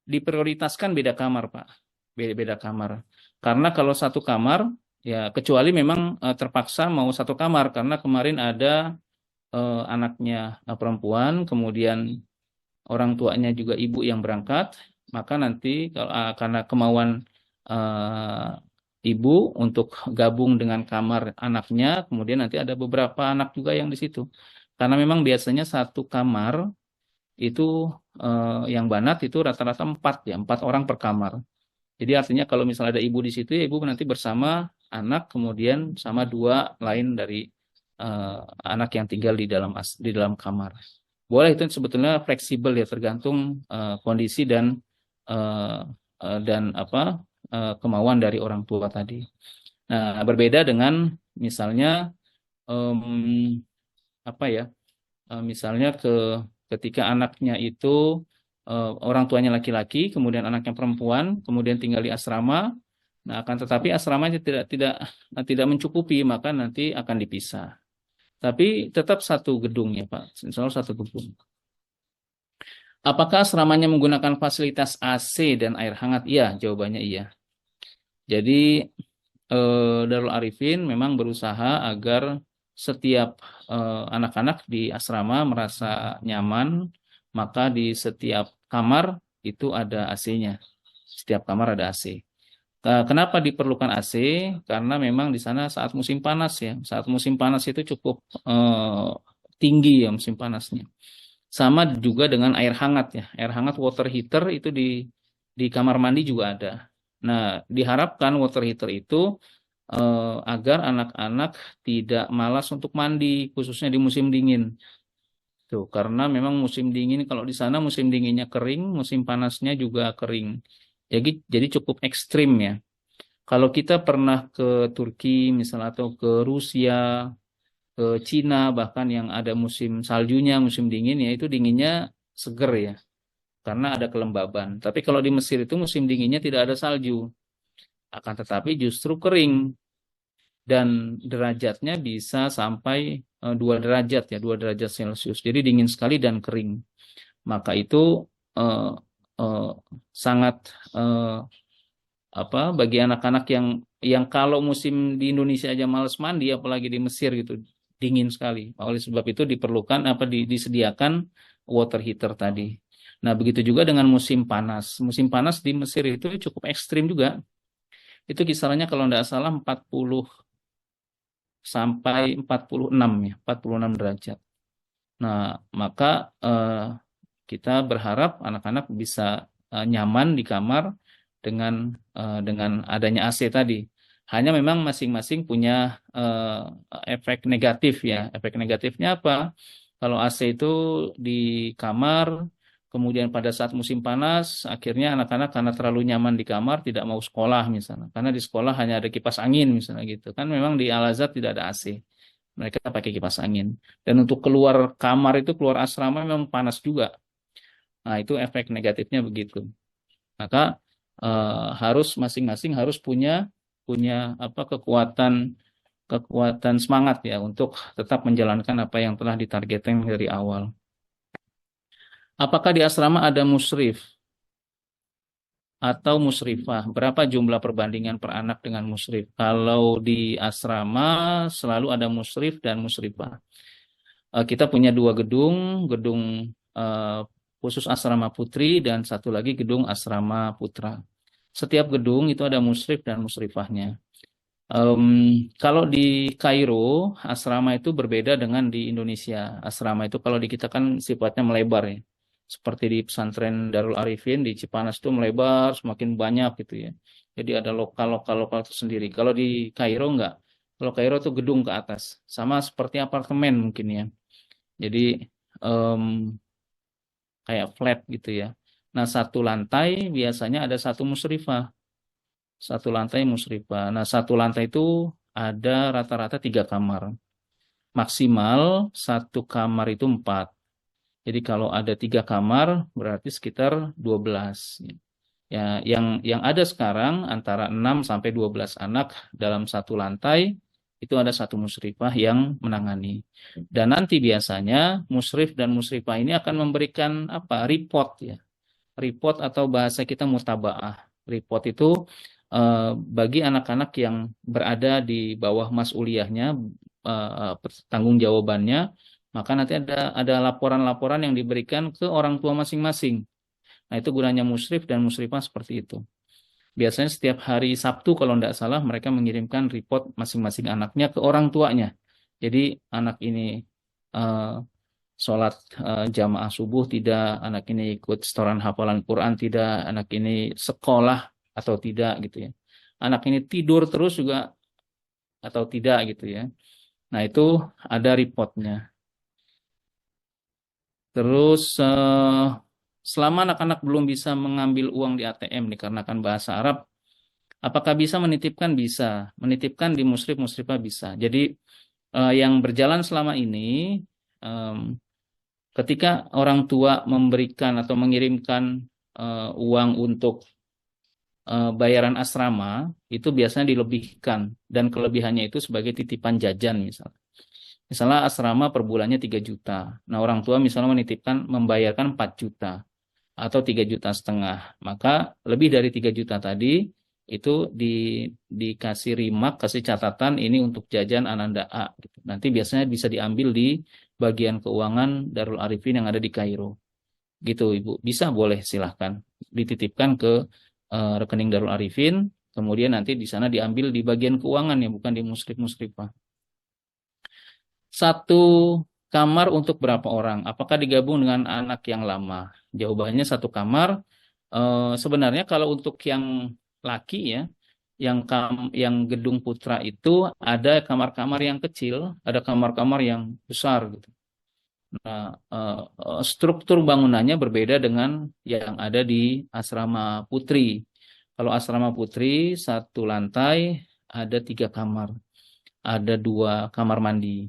Diprioritaskan beda kamar, Pak. Beda kamar. Karena kalau satu kamar, ya, kecuali memang terpaksa mau satu kamar karena kemarin ada anaknya perempuan, kemudian orang tuanya juga ibu yang berangkat, maka nanti karena kemauan ibu untuk gabung dengan kamar anaknya, kemudian nanti ada beberapa anak juga yang di situ. Karena memang biasanya satu kamar itu yang banat itu rata-rata 4 ya, 4 orang per kamar. Jadi artinya kalau misalnya ada ibu di situ, ya ibu nanti bersama anak, kemudian sama 2 lain dari anak yang tinggal di dalam kamar. Boleh, itu sebetulnya fleksibel ya, tergantung kondisi dan kemauan dari orang tua tadi. Nah, berbeda dengan misalnya misalnya ketika anaknya itu orang tuanya laki-laki, kemudian anaknya perempuan, kemudian tinggal di asrama. Nah, akan tetapi asramanya tidak mencukupi, maka nanti akan dipisah. Tapi tetap satu gedung ya, Pak. Insya Allah satu gedung. Apakah asramanya menggunakan fasilitas AC dan air hangat? Iya, jawabannya iya. Jadi Darul Arifin memang berusaha agar setiap anak-anak di asrama merasa nyaman, maka di setiap kamar itu ada AC-nya. Setiap kamar ada AC. Kenapa diperlukan AC? Karena memang di sana saat musim panas ya. Saat musim panas itu cukup tinggi ya musim panasnya. Sama juga dengan air hangat ya. Air hangat water heater itu di kamar mandi juga ada. Nah, diharapkan water heater itu agar anak-anak tidak malas untuk mandi, khususnya di musim dingin. Tuh, karena memang musim dingin kalau di sana musim dinginnya kering, musim panasnya juga kering. Jadi cukup ekstrim ya. Kalau kita pernah ke Turki misalnya atau ke Rusia, ke Cina bahkan yang ada musim saljunya, musim dingin ya itu dinginnya seger ya, karena ada kelembaban. Tapi kalau di Mesir itu musim dinginnya tidak ada salju, akan tetapi justru kering dan derajatnya bisa sampai 2 derajat ya, 2 derajat Celcius. Jadi dingin sekali dan kering. Maka itu eh, eh, sangat eh, apa bagi anak-anak yang kalau musim di Indonesia aja males mandi, apalagi di Mesir gitu dingin sekali. Oleh sebab itu diperlukan disediakan water heater tadi. Nah, begitu juga dengan musim panas. Musim panas di Mesir itu cukup ekstrim juga. Itu kisarannya kalau tidak salah 40 sampai 46 ya, 46 derajat. Nah, maka kita berharap anak-anak bisa nyaman di kamar dengan adanya AC tadi. Hanya memang masing-masing punya efek negatif ya. Efek negatifnya apa? Kalau AC itu di kamar, kemudian pada saat musim panas, akhirnya anak-anak karena terlalu nyaman di kamar tidak mau sekolah misalnya. Karena di sekolah hanya ada kipas angin misalnya gitu. Kan memang di Al-Azhar tidak ada AC. Mereka pakai kipas angin. Dan untuk keluar kamar itu, keluar asrama memang panas juga. Nah, itu efek negatifnya begitu. Maka harus masing-masing harus punya punya apa kekuatan semangat ya untuk tetap menjalankan apa yang telah ditargetkan dari awal. Apakah di asrama ada musrif atau musrifah? Berapa jumlah perbandingan per anak dengan musrif? Kalau di asrama selalu ada musrif dan musrifah. Kita punya 2 gedung, gedung eh, khusus asrama putri dan satu lagi gedung asrama putra. Setiap gedung itu ada musrif dan musrifahnya. Kalau di Kairo, asrama itu berbeda dengan di Indonesia. Asrama itu kalau di kita kan sifatnya melebar ya. Seperti di pesantren Darul Arifin di Cipanas itu melebar semakin banyak gitu ya. Jadi ada lokal tersendiri. Kalau di Kairo enggak. Kalau Kairo itu gedung ke atas. Sama seperti apartemen mungkin ya. Jadi em, kayak flat gitu ya. Nah, satu lantai biasanya ada satu musrifah. Satu lantai musrifah. Nah, satu lantai itu ada rata-rata 3 kamar. Maksimal satu kamar itu 4. Jadi kalau ada 3 kamar berarti sekitar 12. Ya, yang ada sekarang antara 6 sampai 12 anak dalam satu lantai itu ada satu musrifah yang menangani. Dan nanti biasanya musrif dan musrifah ini akan memberikan apa? Report ya. Report atau bahasa kita mutabaah. Report itu bagi anak-anak yang berada di bawah mas'uliyahnya, tanggung jawabannya, maka nanti ada laporan-laporan yang diberikan ke orang tua masing-masing. Nah, itu gunanya musrif dan musrifah seperti itu. Biasanya setiap hari Sabtu kalau tidak salah mereka mengirimkan report masing-masing anaknya ke orang tuanya. Jadi anak ini eh, sholat jamaah subuh tidak, anak ini ikut setoran hafalan Quran tidak, anak ini sekolah atau tidak gitu ya. Anak ini tidur terus juga atau tidak gitu ya. Nah, itu ada reportnya. Terus selama anak-anak belum bisa mengambil uang di ATM dikarenakan bahasa Arab, apakah bisa menitipkan? Bisa. Menitipkan di musrif musrifah bisa. Jadi yang berjalan selama ini em, ketika orang tua memberikan atau mengirimkan uang untuk bayaran asrama itu biasanya dilebihkan dan kelebihannya itu sebagai titipan jajan misalnya. Misalnya asrama per bulannya 3 juta. Nah, orang tua misalnya menitipkan membayarkan 4 juta atau 3,5 juta. Maka lebih dari 3 juta tadi itu dikasih rimak, kasih catatan ini untuk jajan Ananda A. Gitu. Nanti biasanya bisa diambil di bagian keuangan Darul Arifin yang ada di Kairo. Gitu, Ibu. Bisa, boleh, silahkan. Dititipkan ke rekening Darul Arifin, kemudian nanti di sana diambil di bagian keuangan ya, bukan di musrif-musrifah. Satu kamar untuk berapa orang? Apakah digabung dengan anak yang lama? Jawabannya satu kamar. Sebenarnya kalau untuk yang laki ya, yang gedung putra itu ada kamar-kamar yang kecil, ada kamar-kamar yang besar gitu. Nah, struktur bangunannya berbeda dengan yang ada di asrama putri. Kalau asrama putri satu lantai ada 3 kamar, ada 2 kamar mandi,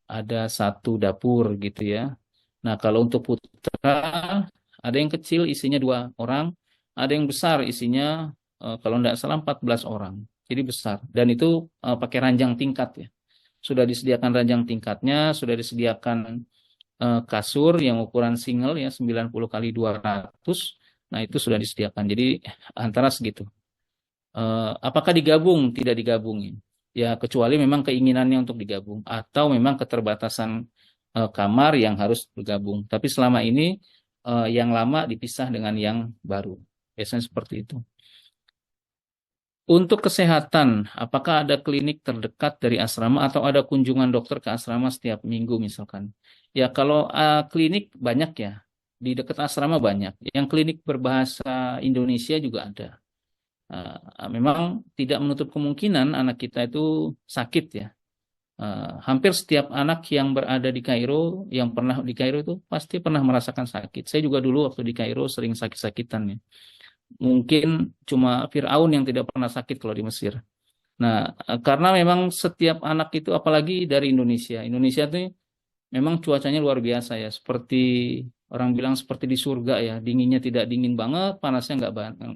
ada satu dapur gitu ya. Nah, kalau untuk putra ada yang kecil isinya 2 orang, ada yang besar isinya kalau tidak salah 14 orang. Jadi besar. Dan itu pakai ranjang tingkat ya. Sudah disediakan ranjang tingkatnya, sudah disediakan kasur yang ukuran single ya 90 kali 200. Nah, itu sudah disediakan. Jadi antara segitu. Apakah digabung? Tidak digabungin. Ya, kecuali memang keinginannya untuk digabung atau memang keterbatasan kamar yang harus bergabung. Tapi selama ini yang lama dipisah dengan yang baru. Biasanya seperti itu. Untuk kesehatan, apakah ada klinik terdekat dari asrama atau ada kunjungan dokter ke asrama setiap minggu misalkan? Ya, kalau klinik banyak ya. Di dekat asrama banyak. Yang klinik berbahasa Indonesia juga ada. Memang tidak menutup kemungkinan anak kita itu sakit ya. Hampir setiap anak yang berada di Kairo, yang pernah di Kairo itu pasti pernah merasakan sakit. Saya juga dulu waktu di Kairo sering sakit-sakitan ya. Mungkin cuma Fir'aun yang tidak pernah sakit kalau di Mesir. Nah, karena memang setiap anak itu apalagi dari Indonesia. Indonesia itu memang cuacanya luar biasa ya. Seperti orang bilang seperti di surga ya. Dinginnya tidak dingin banget, panasnya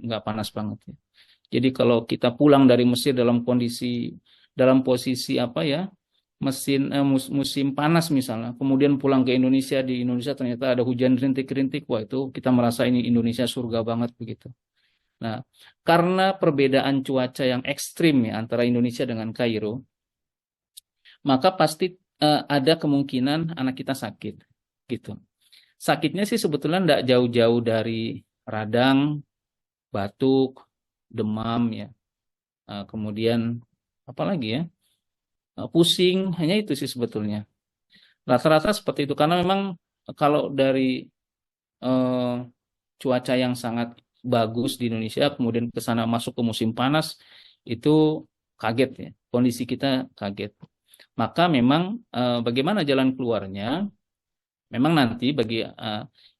nggak panas banget ya. Jadi kalau kita pulang dari Mesir dalam posisi apa ya? Musim panas misalnya, kemudian pulang ke Indonesia, di Indonesia ternyata ada hujan rintik-rintik, wah itu kita merasa ini Indonesia surga banget begitu. Nah, karena perbedaan cuaca yang ekstrim ya antara Indonesia dengan Kairo, maka pasti ada kemungkinan anak kita sakit gitu. Sakitnya sih sebetulnya tidak jauh-jauh dari radang, batuk, demam ya. Kemudian apa lagi ya? Pusing, hanya itu sih sebetulnya. Rata-rata seperti itu karena memang kalau dari cuaca yang sangat bagus di Indonesia kemudian ke sana masuk ke musim panas itu kaget ya. Kondisi kita kaget. Maka memang bagaimana jalan keluarnya? Memang nanti bagi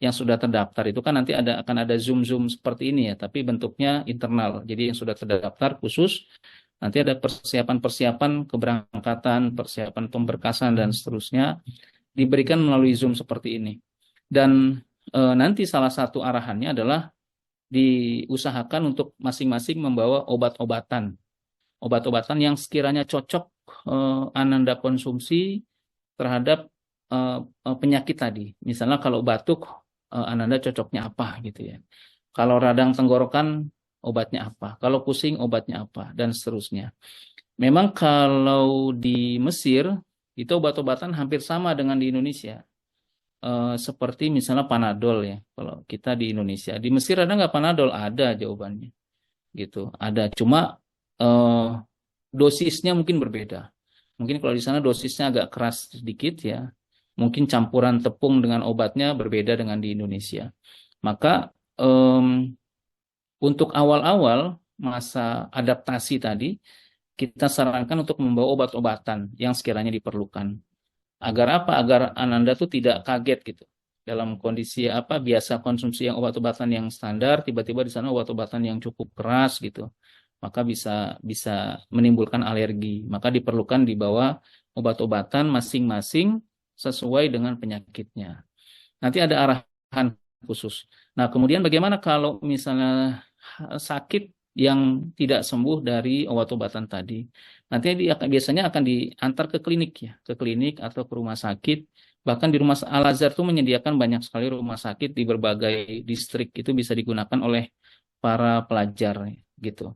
yang sudah terdaftar itu kan nanti akan ada Zoom seperti ini ya, tapi bentuknya internal. Jadi yang sudah terdaftar khusus nanti ada persiapan-persiapan keberangkatan, persiapan pemberkasan dan seterusnya diberikan melalui Zoom seperti ini. Dan nanti salah satu arahannya adalah diusahakan untuk masing-masing membawa obat-obatan yang sekiranya cocok Ananda konsumsi terhadap penyakit tadi. Misalnya kalau batuk, Ananda cocoknya apa gitu ya. Kalau radang tenggorokan, obatnya apa. Kalau pusing, obatnya apa. Dan seterusnya. Memang kalau di Mesir, itu obat-obatan hampir sama dengan di Indonesia. Seperti misalnya Panadol ya. Kalau kita di Indonesia. Di Mesir ada nggak Panadol? Ada jawabannya. Gitu. Ada. Cuma dosisnya mungkin berbeda. Mungkin kalau di sana dosisnya agak keras sedikit ya. Mungkin campuran tepung dengan obatnya berbeda dengan di Indonesia. Maka untuk awal-awal masa adaptasi tadi, kita sarankan untuk membawa obat-obatan yang sekiranya diperlukan. Agar apa? Agar Ananda tuh tidak kaget gitu. Dalam kondisi apa biasa konsumsi yang obat-obatan yang standar, tiba-tiba di sana obat-obatan yang cukup keras gitu. Maka bisa menimbulkan alergi. Maka diperlukan dibawa obat-obatan masing-masing sesuai dengan penyakitnya. Nanti ada arahan khusus. Nah, kemudian bagaimana kalau misalnya sakit yang tidak sembuh dari obat-obatan tadi? Nanti biasanya akan diantar ke klinik ya, ke klinik atau ke rumah sakit. Bahkan di rumah Al-Azhar itu menyediakan banyak sekali rumah sakit di berbagai distrik, itu bisa digunakan oleh para pelajar gitu.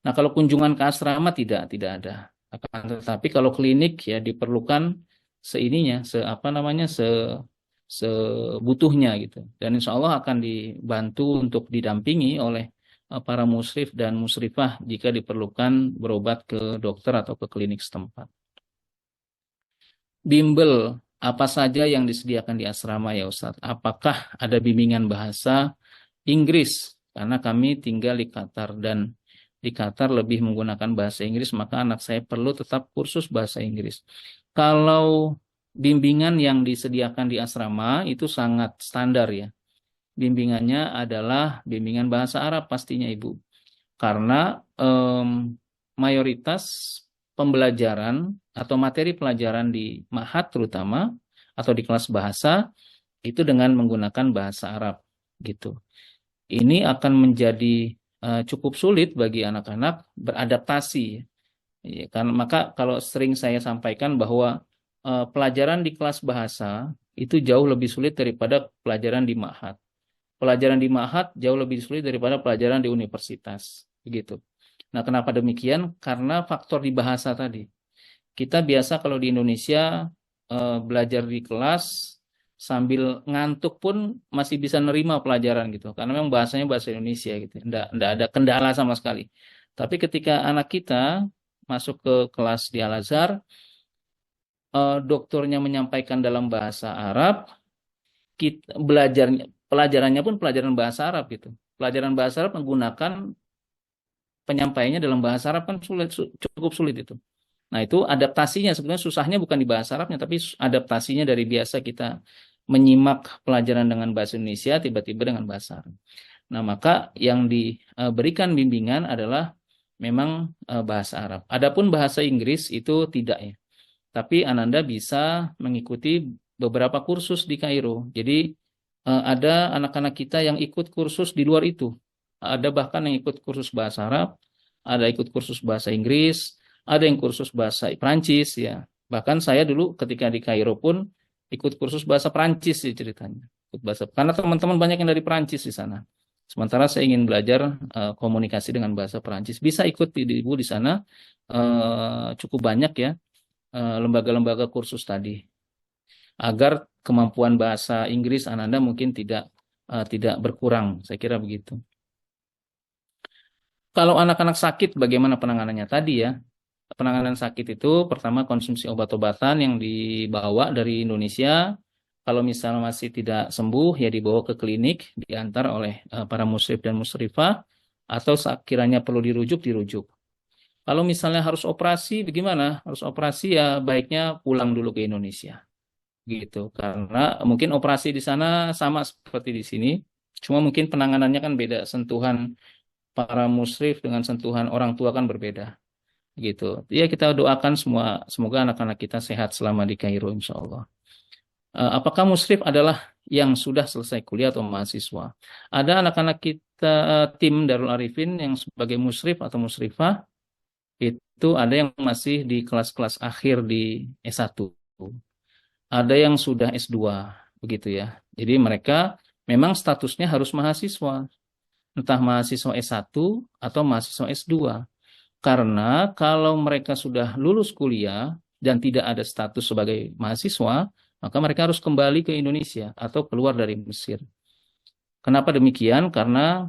Nah, kalau kunjungan ke asrama tidak ada. Akan tetapi kalau klinik ya diperlukan sebutuhnya gitu. Dan insya Allah akan dibantu untuk didampingi oleh para musrif dan musrifah jika diperlukan berobat ke dokter atau ke klinik setempat. Bimbel apa saja yang disediakan di asrama ya Ustadz? Apakah ada bimbingan bahasa Inggris? Karena kami tinggal di Qatar dan di Qatar lebih menggunakan bahasa Inggris, maka anak saya perlu tetap kursus bahasa Inggris. Kalau bimbingan yang disediakan di asrama itu sangat standar ya. Bimbingannya adalah bimbingan bahasa Arab pastinya Ibu. Karena mayoritas pembelajaran atau materi pelajaran di Ma'had terutama atau di kelas bahasa itu dengan menggunakan bahasa Arab gitu. Ini akan menjadi cukup sulit bagi anak-anak beradaptasi. Ya, kan? Maka kalau sering saya sampaikan bahwa pelajaran di kelas bahasa itu jauh lebih sulit daripada pelajaran di Ma'had. Pelajaran di Ma'had jauh lebih sulit daripada pelajaran di universitas. Begitu. Nah, kenapa demikian? Karena faktor di bahasa tadi. Kita biasa kalau di Indonesia belajar di kelas sambil ngantuk pun masih bisa nerima pelajaran gitu. Karena memang bahasanya bahasa Indonesia gitu. Nggak ada kendala sama sekali. Tapi ketika anak kita masuk ke kelas di Al-Azhar, dokternya menyampaikan dalam bahasa Arab, kita pelajarannya pun pelajaran bahasa Arab gitu. Pelajaran bahasa Arab menggunakan penyampaiannya dalam bahasa Arab kan cukup sulit itu. Nah, itu adaptasinya sebenarnya susahnya bukan di bahasa Arabnya, tapi adaptasinya dari biasa kita menyimak pelajaran dengan bahasa Indonesia tiba-tiba dengan bahasa Arab. Nah, maka yang diberikan bimbingan adalah memang bahasa Arab. Adapun bahasa Inggris itu tidak ya. Tapi Ananda bisa mengikuti beberapa kursus di Kairo. Jadi ada anak-anak kita yang ikut kursus di luar itu. Ada bahkan yang ikut kursus bahasa Arab, ada ikut kursus bahasa Inggris, ada yang kursus bahasa Prancis ya. Bahkan saya dulu ketika di Kairo pun ikut kursus bahasa Prancis sih ceritanya. Karena teman-teman banyak yang dari Prancis di sana. Sementara saya ingin belajar komunikasi dengan bahasa Prancis. Bisa ikut Ibu di sana cukup banyak ya lembaga-lembaga kursus tadi. Agar kemampuan bahasa Inggris Ananda mungkin tidak berkurang, saya kira begitu. Kalau anak-anak sakit, bagaimana penanganannya tadi ya? Penanganan sakit itu pertama konsumsi obat-obatan yang dibawa dari Indonesia. Kalau misalnya masih tidak sembuh, ya dibawa ke klinik, diantar oleh para musyrif dan musyrifah, atau kiranya perlu dirujuk. Kalau misalnya harus operasi, bagaimana? Harus operasi ya baiknya pulang dulu ke Indonesia. Gitu. Karena mungkin operasi di sana sama seperti di sini, cuma mungkin penanganannya kan beda, sentuhan para musyrif dengan sentuhan orang tua kan berbeda. Gitu. Ya kita doakan semoga anak-anak kita sehat selama di Kairo insya Allah. Apakah musyrif adalah yang sudah selesai kuliah atau mahasiswa? Ada anak-anak kita tim Darul Arifin yang sebagai musyrif atau musyrifah itu ada yang masih di kelas-kelas akhir di S1. Ada yang sudah S2 begitu ya. Jadi mereka memang statusnya harus mahasiswa. Entah mahasiswa S1 atau mahasiswa S2. Karena kalau mereka sudah lulus kuliah dan tidak ada status sebagai mahasiswa, maka mereka harus kembali ke Indonesia atau keluar dari Mesir. Kenapa demikian? Karena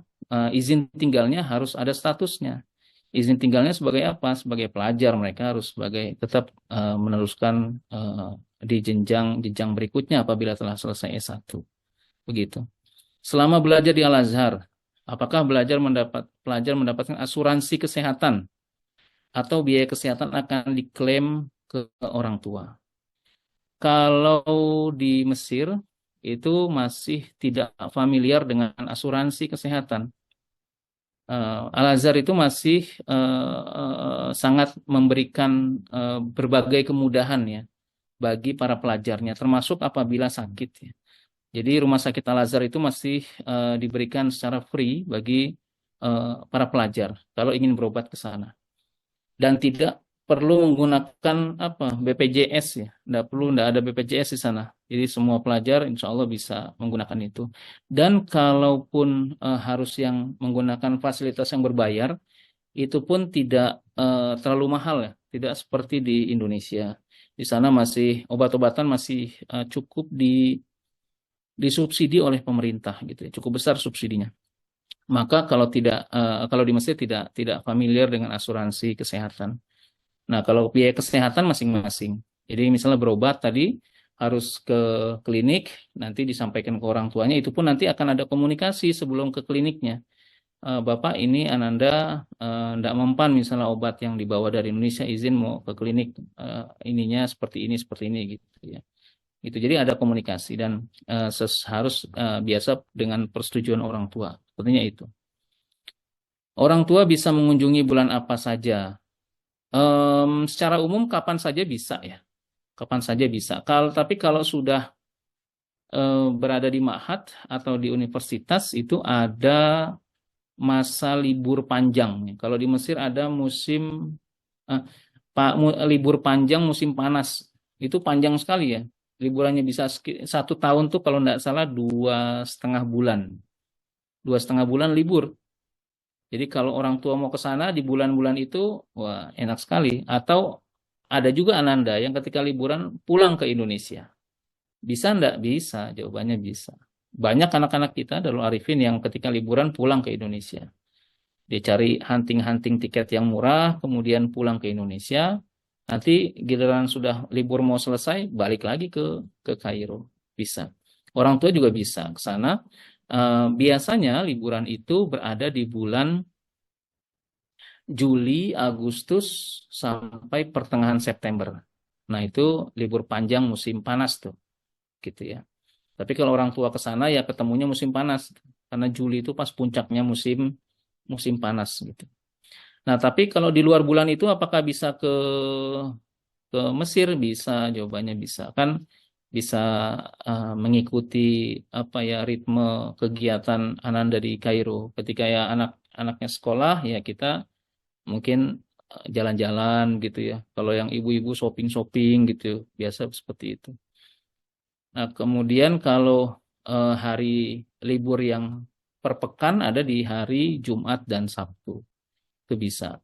izin tinggalnya harus ada statusnya. Izin tinggalnya sebagai apa? Sebagai pelajar, mereka harus tetap meneruskan di jenjang berikutnya apabila telah selesai S1. Begitu. Selama belajar di Al-Azhar, apakah pelajar mendapatkan asuransi kesehatan atau biaya kesehatan akan diklaim ke orang tua? Kalau di Mesir itu masih tidak familiar dengan asuransi kesehatan. Al-Azhar itu masih sangat memberikan berbagai kemudahan ya bagi para pelajarnya, termasuk apabila sakit ya. Jadi rumah sakit Al-Azhar itu masih diberikan secara free bagi para pelajar kalau ingin berobat ke sana. Dan tidak perlu menggunakan BPJS ya. Tidak ada BPJS di sana. Jadi semua pelajar insya Allah bisa menggunakan itu. Dan kalaupun harus yang menggunakan fasilitas yang berbayar, itu pun tidak terlalu mahal ya. Tidak seperti di Indonesia. Di sana masih obat-obatan masih cukup disubsidi oleh pemerintah gitu ya. Cukup besar subsidinya. Maka kalau di Mesir tidak familiar dengan asuransi kesehatan. Nah, kalau biaya kesehatan masing-masing. Jadi misalnya berobat tadi harus ke klinik, nanti disampaikan ke orang tuanya, itu pun nanti akan ada komunikasi sebelum ke kliniknya. Bapak, ini Ananda tidak mempan misalnya obat yang dibawa dari Indonesia, izin mau ke klinik, ininya seperti ini gitu ya. Itu jadi ada komunikasi dan harus biasa dengan persetujuan orang tua. Sepertinya itu. Orang tua bisa mengunjungi bulan apa saja. Secara umum kapan saja bisa ya. Kapan saja bisa. Tapi kalau sudah berada di ma'had atau di universitas itu ada masa libur panjang. Kalau di Mesir ada musim eh, libur panjang musim panas. Itu panjang sekali ya. Liburannya bisa 1 tahun tuh kalau tidak salah 2,5 bulan. 2,5 bulan libur. Jadi kalau orang tua mau ke sana di bulan-bulan itu, wah enak sekali. Atau ada juga Ananda yang ketika liburan pulang ke Indonesia. Bisa enggak? Bisa, jawabannya bisa. Banyak anak-anak kita Darul Arifin yang ketika liburan pulang ke Indonesia. Dia cari hunting-hunting tiket yang murah, kemudian pulang ke Indonesia. Nanti giliran sudah libur mau selesai, balik lagi ke Kairo. Bisa. Orang tua juga bisa ke sana. Biasanya liburan itu berada di bulan Juli, Agustus, sampai pertengahan September. Nah, itu libur panjang musim panas tuh, gitu ya. Tapi kalau orang tua ke sana ya ketemunya musim panas, karena Juli itu pas puncaknya musim panas gitu. Nah, tapi kalau di luar bulan itu apakah bisa ke Mesir? Bisa, jawabannya bisa. Kan bisa mengikuti apa ya ritme kegiatan Ananda di Kairo. Ketika ya anak-anaknya sekolah ya kita mungkin jalan-jalan gitu ya. Kalau yang ibu-ibu shopping-shopping gitu, biasa seperti itu. Nah, kemudian kalau hari libur yang per pekan ada di hari Jumat dan Sabtu. Itu bisa.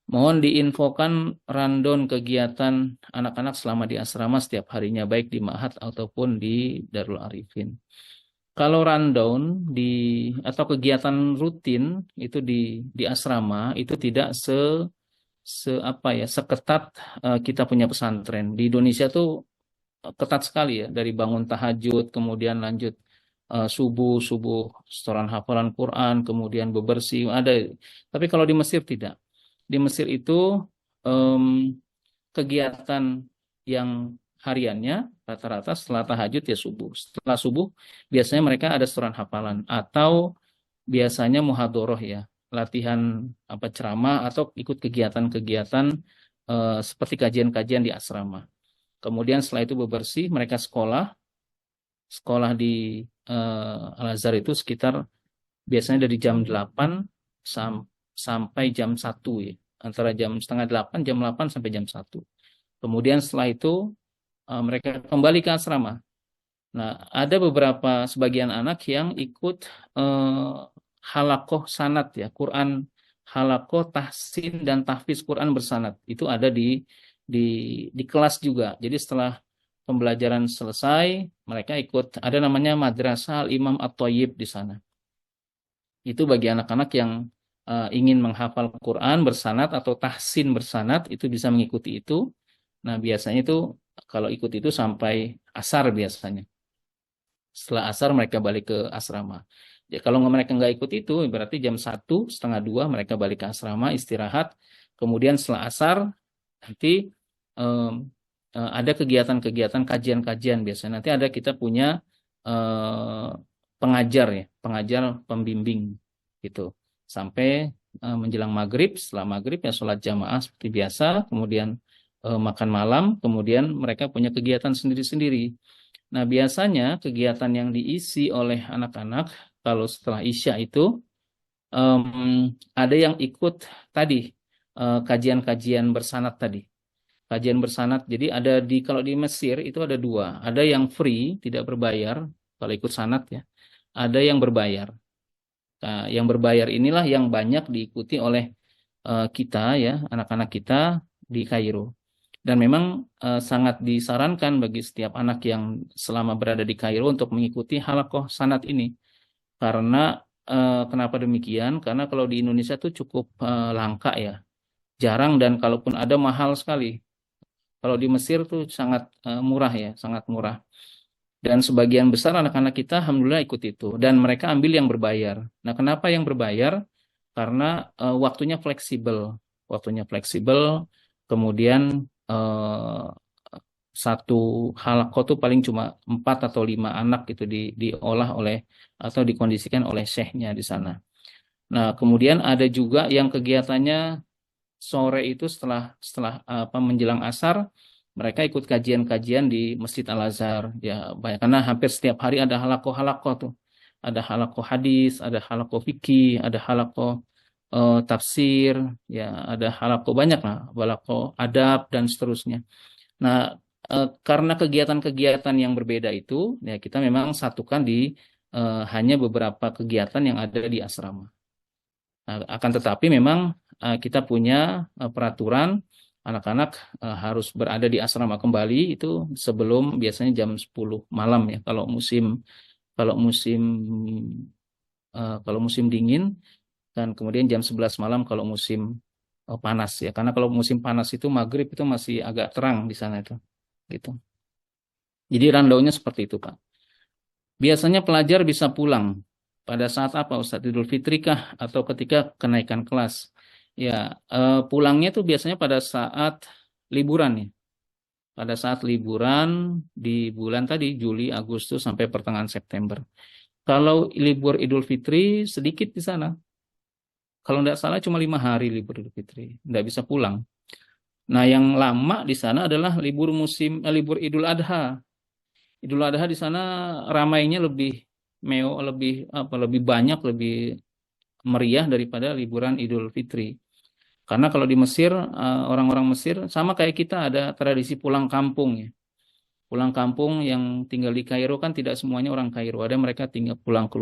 Mohon diinfokan rundown kegiatan anak-anak selama di asrama setiap harinya, baik di Ma'had ataupun di Darul Arifin. Kalau rundown atau kegiatan rutin itu di asrama itu tidak seketat kita punya pesantren. Di Indonesia tuh ketat sekali ya, dari bangun tahajud, kemudian lanjut subuh setoran hafalan Quran, kemudian bebersih ada. Tapi kalau di Mesir tidak. Di Mesir itu kegiatan yang hariannya rata-rata setelah tahajud ya subuh. Setelah subuh biasanya mereka ada setoran hafalan atau biasanya muhadoroh ya, latihan apa ceramah atau ikut kegiatan-kegiatan seperti kajian-kajian di asrama. Kemudian setelah itu bebersih, mereka sekolah di Al-Azhar itu sekitar biasanya dari jam 8 sampai jam 1 ya. Antara jam setengah 8, jam 8 sampai jam 1. Kemudian setelah itu mereka kembali ke asrama. Nah, ada sebagian anak yang ikut halakoh sanat ya, Quran halakoh tahsin dan tahfiz Quran bersanat. Itu ada di kelas juga. Jadi setelah pembelajaran selesai, mereka ikut ada namanya Madrasah Al-Imam At-Thayyib di sana. Itu bagi anak-anak yang ingin menghafal Quran bersanad atau tahsin bersanad itu bisa mengikuti itu. Nah, biasanya itu kalau ikut itu sampai asar biasanya. Setelah asar mereka balik ke asrama. Ya, kalau mereka nggak ikut itu berarti jam 1, setengah 2 mereka balik ke asrama istirahat. Kemudian setelah asar nanti ada kegiatan-kegiatan kajian-kajian biasanya. Nanti ada kita punya pengajar pembimbing gitu. Sampai menjelang maghrib, setelah maghrib ya sholat jamaah seperti biasa, kemudian makan malam, kemudian mereka punya kegiatan sendiri-sendiri. Nah, biasanya kegiatan yang diisi oleh anak-anak kalau setelah Isya itu ada yang ikut tadi kajian-kajian bersanad tadi. Kajian bersanad. Jadi kalau di Mesir itu ada 2. Ada yang free, tidak berbayar kalau ikut sanad ya. Ada yang berbayar. Nah, yang berbayar inilah yang banyak diikuti oleh kita ya, anak-anak kita di Kairo. Dan memang sangat disarankan bagi setiap anak yang selama berada di Kairo untuk mengikuti halakoh sanad ini. Karena kenapa demikian? Karena kalau di Indonesia tuh cukup langka ya. Jarang dan kalaupun ada mahal sekali. Kalau di Mesir tuh sangat murah ya, sangat murah. Dan sebagian besar anak-anak kita alhamdulillah ikut itu. Dan mereka ambil yang berbayar. Nah, kenapa yang berbayar? Karena waktunya fleksibel. Waktunya fleksibel, kemudian satu halaqah tuh paling cuma 4 atau 5 anak gitu diolah oleh atau dikondisikan oleh syekhnya di sana. Nah, kemudian ada juga yang kegiatannya sore itu setelah menjelang asar mereka ikut kajian-kajian di Masjid Al-Azhar ya banyak karena hampir setiap hari ada halaqah-halaqah tuh. Ada halaqah hadis, ada halaqah fikih, ada halaqah tafsir, ya ada halaqah banyak lah, halaqah adab dan seterusnya. Nah, karena kegiatan-kegiatan yang berbeda itu ya kita memang satukan di hanya beberapa kegiatan yang ada di asrama. Nah, akan tetapi memang kita punya peraturan anak-anak harus berada di asrama kembali itu sebelum biasanya jam 10 malam ya kalau musim kalau musim dingin dan kemudian jam 11 malam kalau musim panas ya karena kalau musim panas itu maghrib itu masih agak terang di sana itu gitu. Jadi randaunya seperti itu, Pak. Biasanya pelajar bisa pulang pada saat apa, Ustadz? Idul Fitri kah atau ketika kenaikan kelas? Ya, pulangnya tuh biasanya pada saat liburan ya. Pada saat liburan di bulan tadi Juli, Agustus sampai pertengahan September. Kalau libur Idul Fitri sedikit di sana. Kalau nggak salah cuma 5 hari libur Idul Fitri, nggak bisa pulang. Nah, yang lama di sana adalah libur Idul Adha. Idul Adha di sana ramainya lebih banyak, lebih meriah daripada liburan Idul Fitri. Karena kalau di Mesir, orang-orang Mesir sama kayak kita ada tradisi pulang kampung ya. Pulang kampung yang tinggal di Kairo kan tidak semuanya orang Kairo. Ada mereka tinggal pulang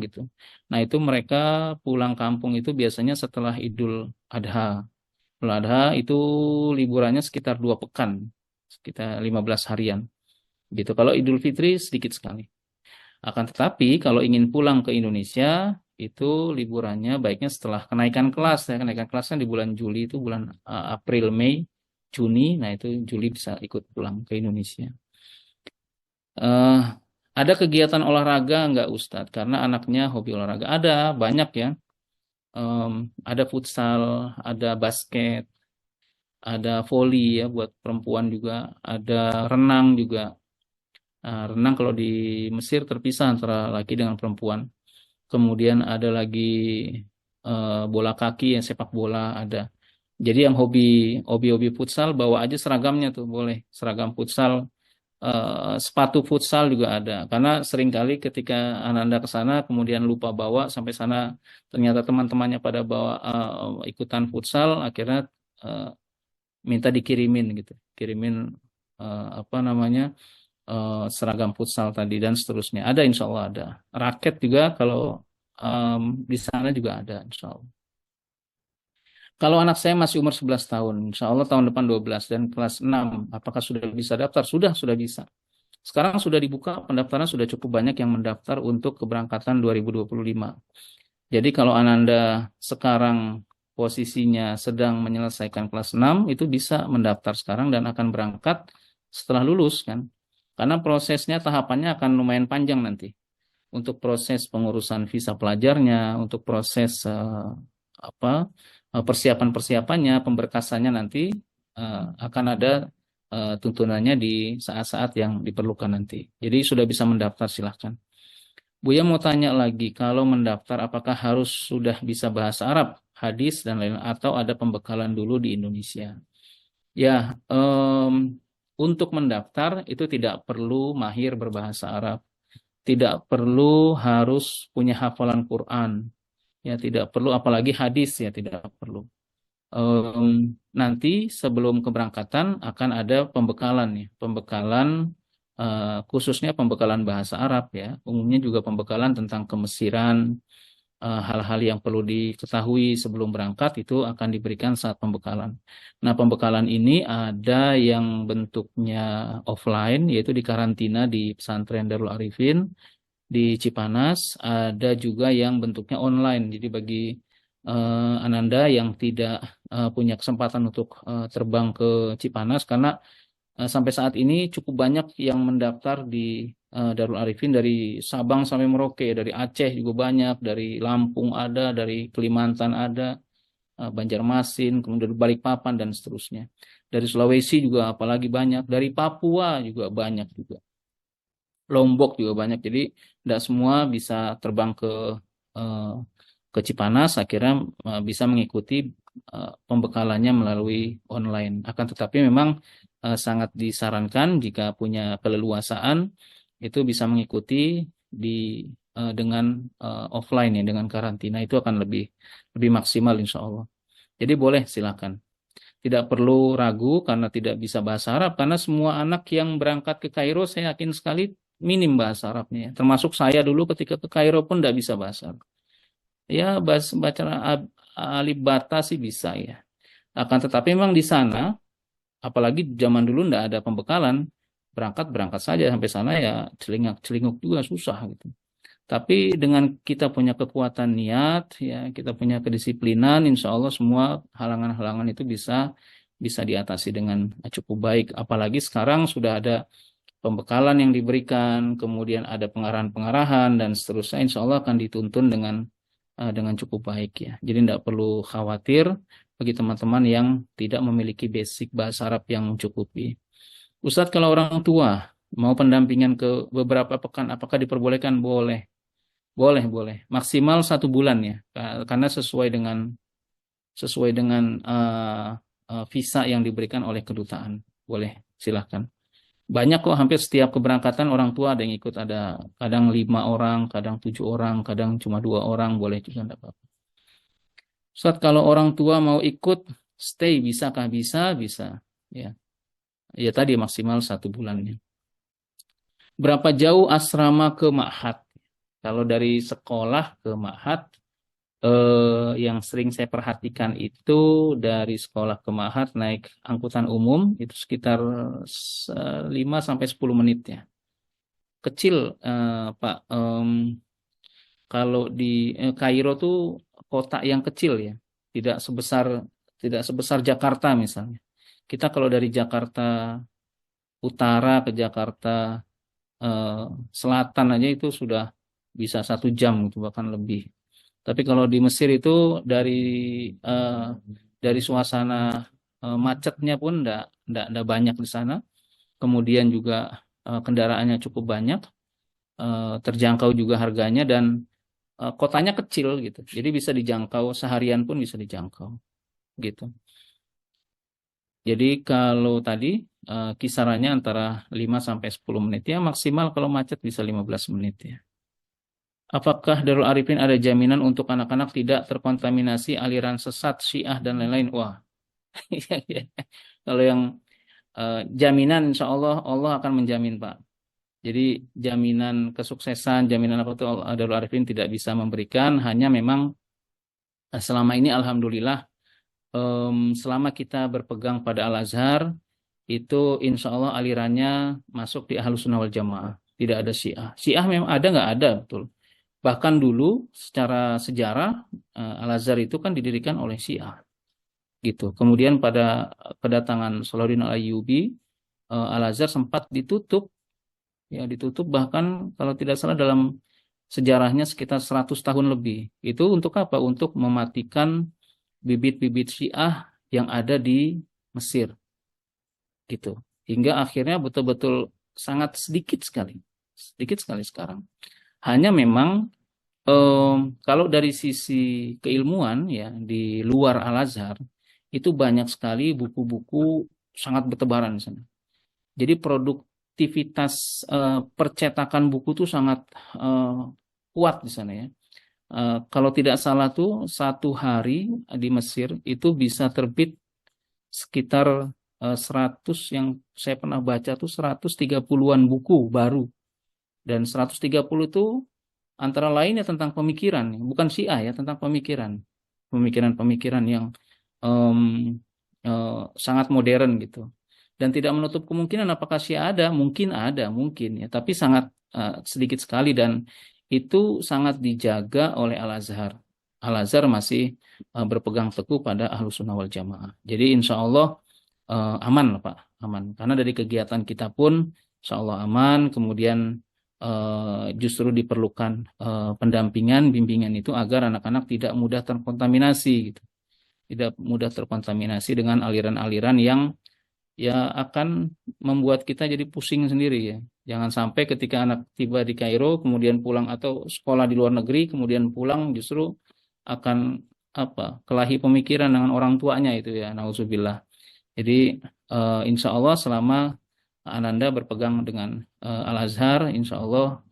gitu. Nah, itu mereka pulang kampung itu biasanya setelah Idul Adha. Idul Adha itu liburannya sekitar 2 pekan, sekitar 15 harian. Gitu. Kalau Idul Fitri sedikit sekali. Akan tetapi kalau ingin pulang ke Indonesia itu liburannya baiknya setelah kenaikan kelas ya. Kenaikan kelasnya di bulan Juli itu bulan April, Mei, Juni. Nah itu Juli bisa ikut pulang ke Indonesia. Eh, ada kegiatan olahraga nggak Ustadz? Karena anaknya hobi olahraga. Ada banyak ya. Ada futsal, ada basket, ada voli ya buat perempuan juga, ada renang juga. Renang kalau di Mesir terpisah antara laki dengan perempuan. Kemudian ada lagi bola kaki, yang sepak bola ada. Jadi yang hobi futsal bawa aja seragamnya tuh boleh. Seragam futsal, sepatu futsal juga ada. Karena seringkali ketika Ananda ke sana kemudian lupa bawa sampai sana ternyata teman-temannya pada bawa ikutan futsal, akhirnya eh, minta dikirimin gitu, kirimin apa namanya seragam futsal tadi dan seterusnya. Ada insya Allah ada. Raket juga kalau di sana juga ada insya Allah. Kalau anak saya masih umur 11 tahun, insya Allah tahun depan 12 dan kelas 6, apakah sudah bisa daftar? Sudah bisa. Sekarang sudah dibuka, pendaftaran sudah cukup banyak yang mendaftar untuk keberangkatan 2025. Jadi kalau Ananda sekarang posisinya sedang menyelesaikan kelas 6, itu bisa mendaftar sekarang dan akan berangkat setelah lulus kan. Karena prosesnya tahapannya akan lumayan panjang nanti. Untuk proses pengurusan visa pelajarnya, untuk proses persiapan-persiapannya, pemberkasannya nanti akan ada tuntunannya di saat-saat yang diperlukan nanti. Jadi sudah bisa mendaftar silahkan. Buya mau tanya lagi, kalau mendaftar apakah harus sudah bisa bahasa Arab, hadis dan lain atau ada pembekalan dulu di Indonesia? Ya, untuk mendaftar itu tidak perlu mahir berbahasa Arab, tidak perlu harus punya hafalan Quran, ya tidak perlu apalagi hadis ya tidak perlu. Nanti sebelum keberangkatan akan ada pembekalan ya, pembekalan khususnya pembekalan bahasa Arab ya, umumnya juga pembekalan tentang kemesiran, hal-hal yang perlu diketahui sebelum berangkat itu akan diberikan saat pembekalan. Nah, pembekalan ini ada yang bentuknya offline, yaitu di karantina di pesantren Darul Arifin di Cipanas, ada juga yang bentuknya online. Jadi bagi Ananda yang tidak punya kesempatan untuk terbang ke Cipanas, karena sampai saat ini cukup banyak yang mendaftar di Darul Arifin dari Sabang sampai Merauke, dari Aceh juga banyak, dari Lampung ada, dari Kalimantan ada, Banjarmasin, kemudian dari Balikpapan dan seterusnya. Dari Sulawesi juga apalagi banyak, dari Papua juga banyak juga. Lombok juga banyak. Jadi tidak semua bisa terbang eh, ke Cipanas, akhirnya bisa mengikuti pembekalannya melalui online. Akan tetapi memang sangat disarankan jika punya keleluasaan itu bisa mengikuti di dengan offline ya, dengan karantina itu akan lebih lebih maksimal insya Allah. Jadi boleh silakan. Tidak perlu ragu karena tidak bisa bahasa Arab, karena semua anak yang berangkat ke Kairo saya yakin sekali minim bahasa Arabnya, ya. Termasuk saya dulu ketika ke Kairo pun tidak bisa bahasa Arab. Ya, baca alif bata sih bisa ya. Akan tetapi memang di sana, apalagi zaman dulu tidak ada pembekalan, berangkat saja sampai sana ya celingak-celinguk juga susah gitu. Tapi dengan kita punya kekuatan niat, ya kita punya kedisiplinan, insya Allah semua halangan-halangan itu bisa diatasi dengan cukup baik. Apalagi sekarang sudah ada pembekalan yang diberikan, kemudian ada pengarahan-pengarahan dan seterusnya, insya Allah akan dituntun dengan cukup baik ya. Jadi tidak perlu khawatir bagi teman-teman yang tidak memiliki basic bahasa Arab yang mencukupi. Ustadz, kalau orang tua mau pendampingan ke beberapa pekan, apakah diperbolehkan? Boleh. Boleh. Maksimal 1 bulan ya, karena sesuai dengan visa yang diberikan oleh kedutaan. Boleh, silahkan. Banyak kok, hampir setiap keberangkatan orang tua ada yang ikut, ada kadang 5 orang, kadang 7 orang, kadang cuma 2 orang, boleh juga enggak apa-apa. Ustaz, kalau orang tua mau ikut stay, bisakah? Bisa. Ya, ya tadi maksimal 1 bulannya. Berapa jauh asrama ke Ma'had? Kalau dari sekolah ke Ma'had, yang sering saya perhatikan itu dari sekolah ke Ma'had naik angkutan umum itu sekitar 5 sampai 10 menit ya. Kecil, Pak. Kalau di Kairo tuh kota yang kecil ya, tidak sebesar Jakarta misalnya. Kita kalau dari Jakarta Utara ke Jakarta Selatan aja itu sudah bisa 1 jam gitu, bahkan lebih. Tapi kalau di Mesir itu dari suasana macetnya pun ndak banyak di sana. Kemudian juga kendaraannya cukup banyak, terjangkau juga harganya, dan kotanya kecil gitu. Jadi bisa dijangkau seharian pun bisa dijangkau gitu. Jadi kalau tadi kisarannya antara 5 sampai 10 menit ya, maksimal kalau macet bisa 15 menit ya. Apakah Darul Arifin ada jaminan untuk anak-anak tidak terkontaminasi aliran sesat Syiah dan lain-lain? Wah, kalau yang jaminan insya Allah Allah akan menjamin, Pak. Jadi jaminan kesuksesan, jaminan apa itu Darul Arifin tidak bisa memberikan. Hanya memang selama ini alhamdulillah, selama kita berpegang pada Al-Azhar, itu insya Allah alirannya masuk di Ahlus Sunnah wal Jamaah. Tidak ada Syiah. Syiah memang ada nggak ada, betul. Bahkan dulu secara sejarah Al-Azhar itu kan didirikan oleh Syiah gitu. Kemudian pada kedatangan Salahuddin Al-Ayyubi, Al-Azhar sempat ditutup bahkan kalau tidak salah dalam sejarahnya sekitar 100 tahun lebih. Itu untuk apa? Untuk mematikan bibit-bibit Syiah yang ada di Mesir gitu. Hingga akhirnya betul-betul sangat sedikit sekali sekarang. Hanya memang kalau dari sisi keilmuan ya di luar Al-Azhar itu banyak sekali buku-buku sangat bertebaran di sana. Jadi produktivitas percetakan buku itu sangat kuat di sana ya. Kalau tidak salah tuh 1 hari di Mesir itu bisa terbit sekitar 100, yang saya pernah baca tuh 130-an buku baru. Dan 130 itu antara lainnya tentang pemikiran, bukan Syiah ya, tentang pemikiran yang sangat modern gitu. Dan tidak menutup kemungkinan apakah Syiah ada, mungkin ya, tapi sangat sedikit sekali, dan itu sangat dijaga oleh Al-Azhar. Al-Azhar masih berpegang teguh pada Ahlus Sunnah wal Jamaah. Jadi insya Allah aman Pak, aman. Karena dari kegiatan kita pun insya Allah aman. Kemudian justru diperlukan pendampingan, bimbingan itu agar anak-anak tidak mudah terkontaminasi gitu. Tidak mudah terkontaminasi dengan aliran-aliran yang ya akan membuat kita jadi pusing sendiri ya. Jangan sampai ketika anak tiba di Kairo kemudian pulang atau sekolah di luar negeri kemudian pulang justru akan kelahi pemikiran dengan orang tuanya itu ya, nauzubillah. Jadi insya Allah selama Ananda berpegang dengan Al-Azhar, insya Allah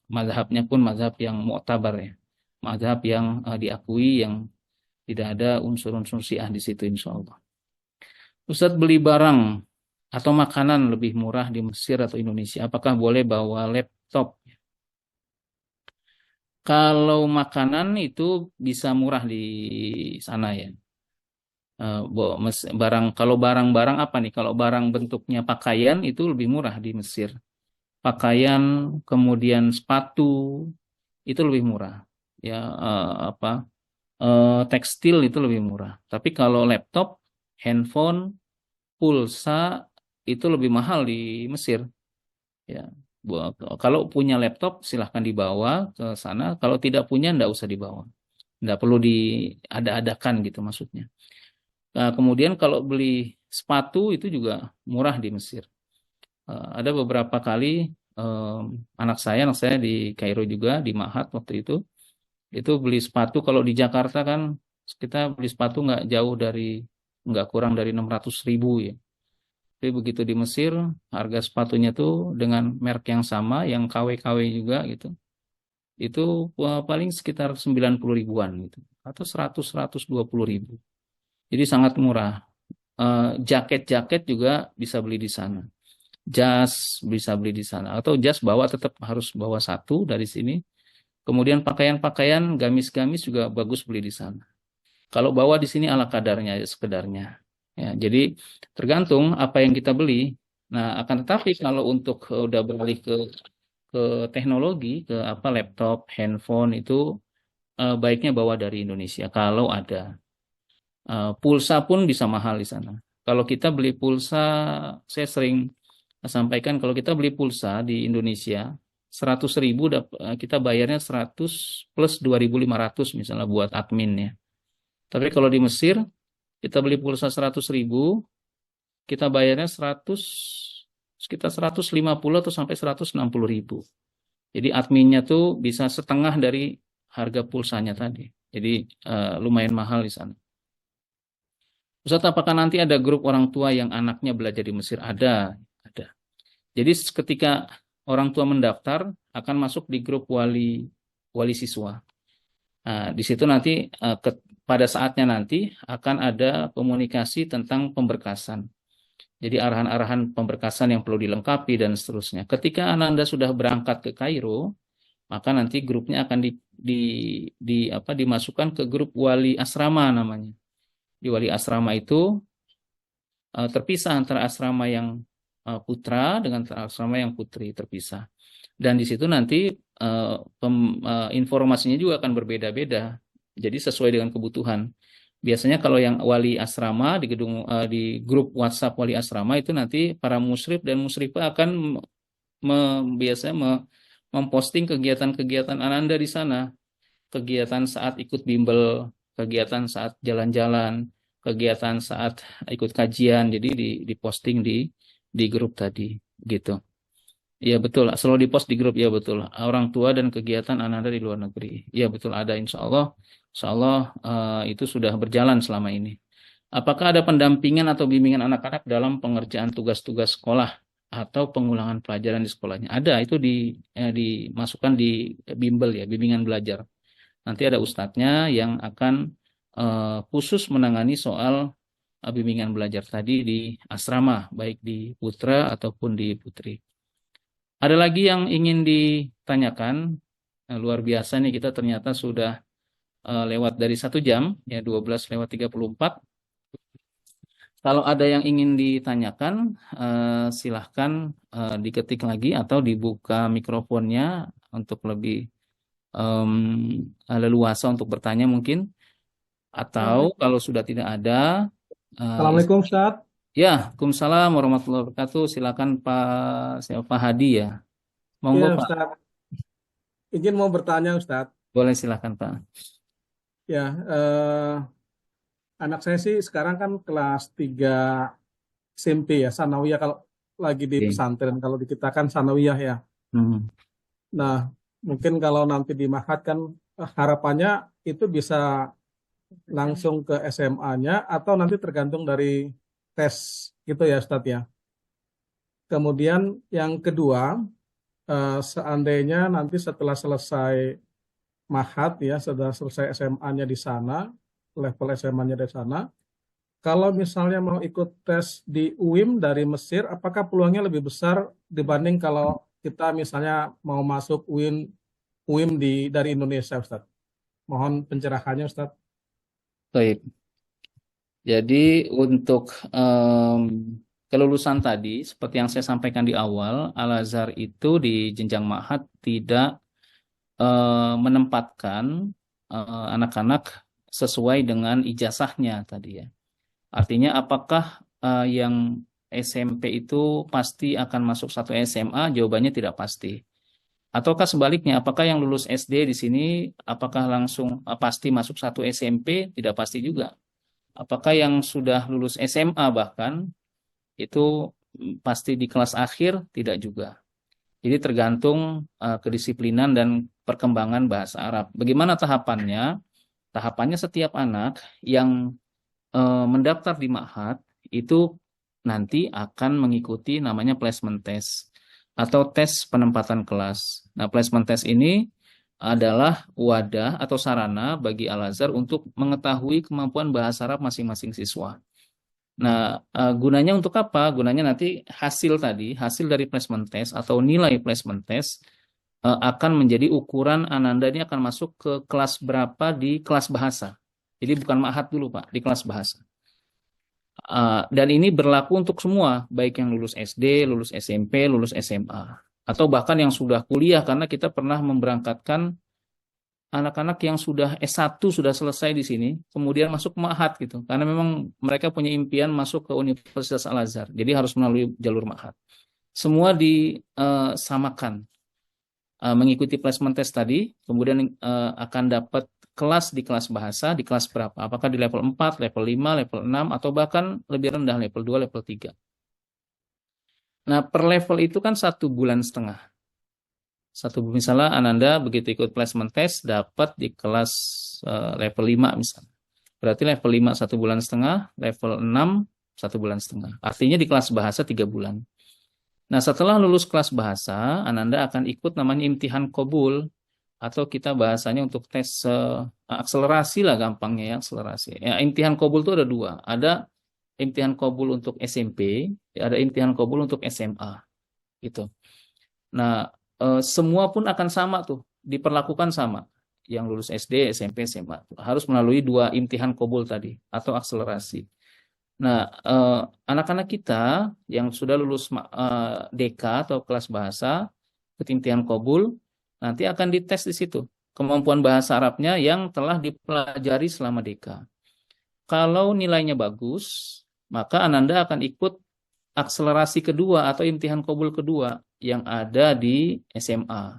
mazhabnya pun mazhab yang mu'tabar ya, mazhab yang diakui, yang tidak ada unsur-unsur Syiah di situ insya Allah. Ustadz, beli barang atau makanan lebih murah di Mesir atau Indonesia, apakah boleh bawa laptop? Kalau makanan itu bisa murah di sana ya. Kalau barang-barang apa nih? Kalau barang bentuknya pakaian itu lebih murah di Mesir. Pakaian, kemudian sepatu itu lebih murah. Ya, tekstil itu lebih murah. Tapi kalau laptop, handphone, pulsa itu lebih mahal di Mesir. Ya, kalau punya laptop silahkan dibawa ke sana. Kalau tidak punya, nggak usah dibawa. Nggak perlu diada-adakan gitu maksudnya. Nah, kemudian kalau beli sepatu itu juga murah di Mesir. Ada beberapa kali anak saya di Kairo juga di Ma'had waktu itu beli sepatu. Kalau di Jakarta kan kita beli sepatu nggak kurang dari 600.000 ya. Tapi begitu di Mesir harga sepatunya tuh dengan merek yang sama, yang KW-KW juga gitu. Itu paling sekitar 90 ribuan gitu atau 100-120 ribu. Jadi sangat murah. Jaket-jaket juga bisa beli di sana. Jas bisa beli di sana. Atau jas tetap harus bawa satu dari sini. Kemudian pakaian-pakaian, gamis-gamis juga bagus beli di sana. Kalau bawa di sini ala kadarnya, sekedarnya. Ya, jadi tergantung apa yang kita beli. Nah, akan tetapi kalau untuk udah beralih ke teknologi, ke laptop, handphone itu baiknya bawa dari Indonesia kalau ada. Pulsa pun bisa mahal di sana. Kalau kita beli pulsa, saya sering sampaikan kalau kita beli pulsa di Indonesia 100.000 kita bayarnya 100 plus 2.500 misalnya buat adminnya. Tapi kalau di Mesir kita beli pulsa 100.000 kita bayarnya sekitar 150 atau sampai 160.000. Jadi adminnya tuh bisa setengah dari harga pulsanya tadi. Jadi lumayan mahal di sana. Ustaz, apakah nanti ada grup orang tua yang anaknya belajar di Mesir? Ada. Jadi ketika orang tua mendaftar akan masuk di grup wali siswa. Nah, di situ nanti pada saatnya nanti akan ada komunikasi tentang pemberkasan. Jadi arahan-arahan pemberkasan yang perlu dilengkapi dan seterusnya. Ketika Ananda sudah berangkat ke Kairo, maka nanti grupnya akan dimasukkan ke grup wali asrama namanya. Di wali asrama itu terpisah antara asrama yang putra dengan asrama yang putri, terpisah. Dan di situ nanti informasinya juga akan berbeda-beda. Jadi sesuai dengan kebutuhan. Biasanya kalau yang wali asrama di grup WhatsApp wali asrama itu nanti para musyrif dan musyrifah akan biasanya memposting kegiatan-kegiatan Ananda di sana. Kegiatan saat ikut bimbel, kegiatan saat jalan-jalan, kegiatan saat ikut kajian. Jadi diposting di grup tadi gitu. Iya betul, selalu dipost di grup, ya betul. Orang tua dan kegiatan Ananda di luar negeri. Iya betul, ada insya Allah. Insya Allah itu sudah berjalan selama ini. Apakah ada pendampingan atau bimbingan anak-anak dalam pengerjaan tugas-tugas sekolah atau pengulangan pelajaran di sekolahnya? Ada, itu dimasukkan di bimbel ya, bimbingan belajar. Nanti ada ustadznya yang akan khusus menangani soal bimbingan belajar tadi di asrama, baik di putra ataupun di putri. Ada lagi yang ingin ditanyakan? Luar biasa nih, kita ternyata sudah lewat dari 1 jam, ya 12:34. Kalau ada yang ingin ditanyakan, silahkan diketik lagi atau dibuka mikrofonnya untuk lebih leluasa untuk bertanya mungkin, atau kalau sudah tidak ada, Assalamualaikum Ustaz. ya, Waalaikumsalam warahmatullahi wabarakatuh. Silakan Pak Hadi ya. Iya Monggo Pak, Ustaz, izin mau bertanya Ustaz. boleh silakan Pak. Ya, anak saya sih sekarang kan kelas 3 SMP ya, sanawiyah kalau lagi di Oke. pesantren. Kalau di kita kan sanawiyah ya. Hmm. Nah, mungkin kalau nanti di Mahat kan harapannya itu bisa langsung ke SMA-nya atau nanti tergantung dari tes gitu ya Ustaz ya. Kemudian yang kedua, seandainya nanti setelah selesai Mahat ya, setelah selesai SMA-nya di sana, level SMA-nya di sana, kalau misalnya mau ikut tes di UIM dari Mesir, apakah peluangnya lebih besar dibanding kalau kita misalnya mau masuk UIM dari Indonesia, Ustaz? Mohon pencerahannya, Ustaz. Baik. Jadi untuk kelulusan tadi, seperti yang saya sampaikan di awal, Al-Azhar itu di jenjang Ma'had tidak menempatkan anak-anak sesuai dengan ijazahnya tadi ya. Artinya apakah yang SMP itu pasti akan masuk satu SMA? Jawabannya tidak pasti. Ataukah sebaliknya, apakah yang lulus SD di sini apakah langsung pasti masuk satu SMP? Tidak pasti juga. Apakah yang sudah lulus SMA bahkan itu pasti di kelas akhir? Tidak juga. Jadi tergantung kedisiplinan dan perkembangan bahasa Arab. Bagaimana tahapannya? Tahapannya setiap anak yang mendaftar di Ma'had itu nanti akan mengikuti namanya placement test atau tes penempatan kelas. Nah, placement test ini adalah wadah atau sarana bagi Al-Azhar untuk mengetahui kemampuan bahasa Arab masing-masing siswa. Nah, gunanya untuk apa? Gunanya nanti hasil dari placement test atau nilai placement test akan menjadi ukuran Ananda ini akan masuk ke kelas berapa di kelas bahasa. Jadi bukan Ma'had dulu Pak, di kelas bahasa. Dan ini berlaku untuk semua, baik yang lulus SD, lulus SMP, lulus SMA. Atau bahkan yang sudah kuliah, karena kita pernah memberangkatkan anak-anak yang sudah S1 sudah selesai di sini, kemudian masuk Ma'had gitu. Karena memang mereka punya impian masuk ke Universitas Al-Azhar. Jadi harus melalui jalur Ma'had. Semua disamakan. Mengikuti placement test tadi, kemudian akan dapat kelas di kelas bahasa, di kelas berapa? Apakah di level 4, level 5, level 6, atau bahkan lebih rendah, level 2, level 3. Nah, per level itu kan 1,5 bulan. Misalnya Ananda begitu ikut placement test, dapat di kelas level 5 misalnya. Berarti level 5 1,5 bulan, level 6 1,5 bulan. Artinya di kelas bahasa 3 bulan. Nah, setelah lulus kelas bahasa, Ananda akan ikut namanya imtihan qabul, atau kita bahasanya untuk tes akselerasi lah gampangnya ya, akselerasi. Ya, imtihan qabul itu ada 2. Ada imtihan qabul untuk SMP, ada imtihan qabul untuk SMA. Gitu. Nah, semua pun akan sama tuh, diperlakukan sama. Yang lulus SD, SMP, SMA. Harus melalui 2 imtihan qabul tadi, atau akselerasi. Nah, anak-anak kita yang sudah lulus DK atau kelas bahasa, imtihan qabul, nanti akan dites di situ. Kemampuan bahasa Arabnya yang telah dipelajari selama DK. Kalau nilainya bagus, maka Ananda akan ikut akselerasi kedua atau imtihan qabul kedua yang ada di SMA.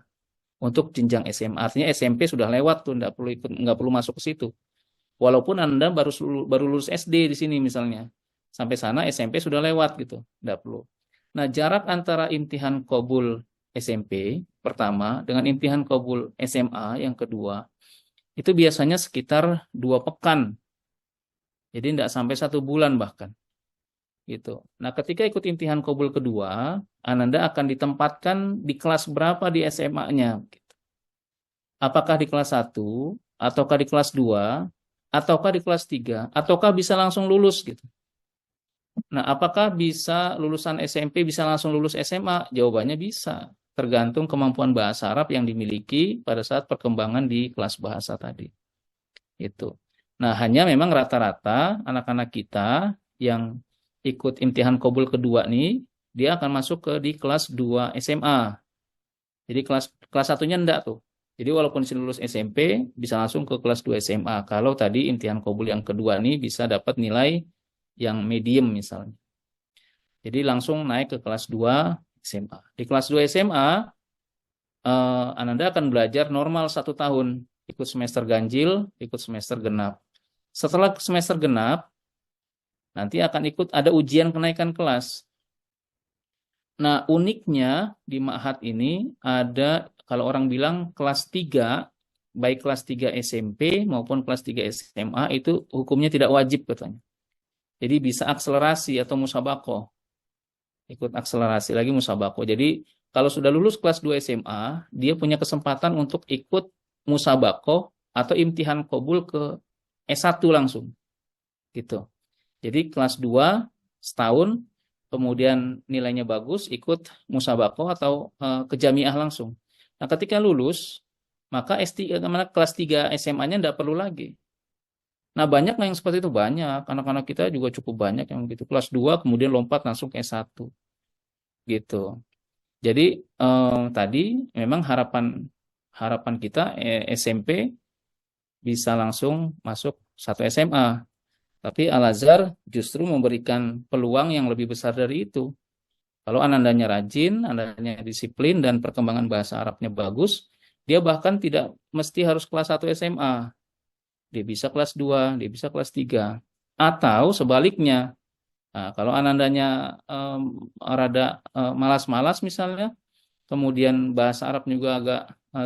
Untuk jenjang SMA. Artinya SMP sudah lewat tuh, nggak perlu masuk ke situ. Walaupun Anda baru lulus SD di sini misalnya. Sampai sana SMP sudah lewat gitu. Tidak perlu. Nah, jarak antara imtihan qabul SMP pertama dengan imtihan qabul SMA yang kedua, itu biasanya sekitar 2 pekan. Jadi tidak sampai 1 bulan bahkan. Gitu. Nah, ketika ikut imtihan qabul kedua, Ananda akan ditempatkan di kelas berapa di SMA-nya. Apakah di kelas 1, ataukah di kelas 2, ataukah di kelas 3, ataukah bisa langsung lulus gitu. Nah, apakah bisa lulusan SMP bisa langsung lulus SMA? Jawabannya bisa. Tergantung kemampuan bahasa Arab yang dimiliki pada saat perkembangan di kelas bahasa tadi. Itu. Nah, hanya memang rata-rata anak-anak kita yang ikut imtihan qabul kedua nih, dia akan masuk di kelas 2 SMA. Jadi kelas 1-nya enggak tuh. Jadi walaupun lulus SMP bisa langsung ke kelas 2 SMA. Kalau tadi imtihan qabul yang kedua nih bisa dapat nilai yang medium misalnya. Jadi langsung naik ke kelas 2 SMA. Di kelas 2 SMA Ananda akan belajar normal 1 tahun, ikut semester ganjil, ikut semester genap. Setelah semester genap, nanti akan ikut ada ujian kenaikan kelas. Nah, uniknya di Ma'had ini ada, kalau orang bilang kelas 3, baik kelas 3 SMP maupun kelas 3 SMA itu hukumnya tidak wajib katanya. Jadi bisa akselerasi atau musabakoh. Ikut akselerasi lagi musabakoh. Jadi kalau sudah lulus kelas 2 SMA, dia punya kesempatan untuk ikut musabakoh atau imtihan qabul ke S1 langsung. Gitu. Jadi kelas 2 setahun, kemudian nilainya bagus, ikut musabakoh atau ke jamiah langsung. Nah, ketika lulus, maka kelas 3 SMA-nya tidak perlu lagi. Nah, banyak yang seperti itu, banyak. Anak-anak kita juga cukup banyak yang begitu. Kelas 2 kemudian lompat langsung ke S1. Gitu. Jadi tadi memang harapan kita SMP bisa langsung masuk 1 SMA. Tapi Al-Azhar justru memberikan peluang yang lebih besar dari itu. Kalau anandanya rajin, anandanya disiplin, dan perkembangan bahasa Arabnya bagus, dia bahkan tidak mesti harus kelas 1 SMA. Dia bisa kelas 2, dia bisa kelas 3. Atau sebaliknya, nah, kalau anandanya rada malas-malas misalnya, kemudian bahasa Arab juga agak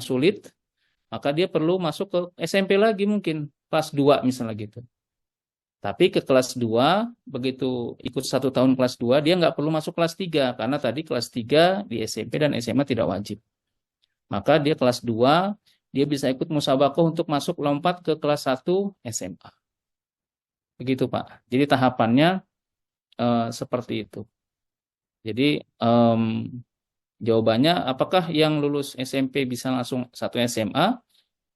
sulit, maka dia perlu masuk ke SMP lagi mungkin, kelas 2 misalnya gitu. Tapi ke kelas 2, begitu ikut 1 tahun kelas 2, dia nggak perlu masuk kelas 3, karena tadi kelas 3 di SMP dan SMA tidak wajib. Maka dia kelas 2, dia bisa ikut musabakoh untuk masuk lompat ke kelas 1 SMA. Begitu Pak. Jadi tahapannya seperti itu. Jadi jawabannya, apakah yang lulus SMP bisa langsung 1 SMA?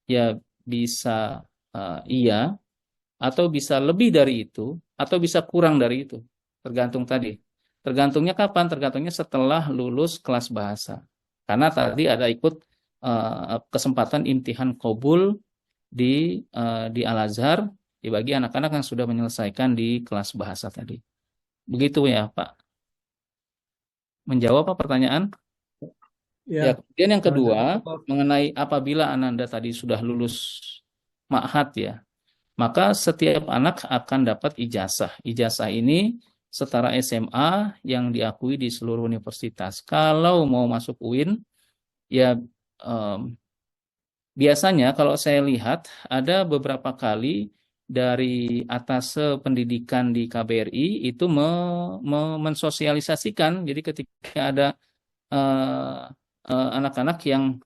Ya bisa iya, atau bisa lebih dari itu, atau bisa kurang dari itu. Tergantung tadi. Tergantungnya kapan? Tergantungnya setelah lulus kelas bahasa. Karena tadi ada ikut kesempatan imtihan qabul di Al-Azhar bagi anak-anak yang sudah menyelesaikan di kelas bahasa tadi. Begitu ya Pak. Menjawab apa pertanyaan? Ya, kemudian yang kedua, mengenai apabila Ananda tadi sudah lulus Ma'had ya, maka setiap anak akan dapat ijazah. Ijazah ini setara SMA yang diakui di seluruh universitas. Kalau mau masuk UIN, ya biasanya kalau saya lihat ada beberapa kali dari atas pendidikan di KBRI itu mensosialisasikan. Jadi ketika ada anak-anak yang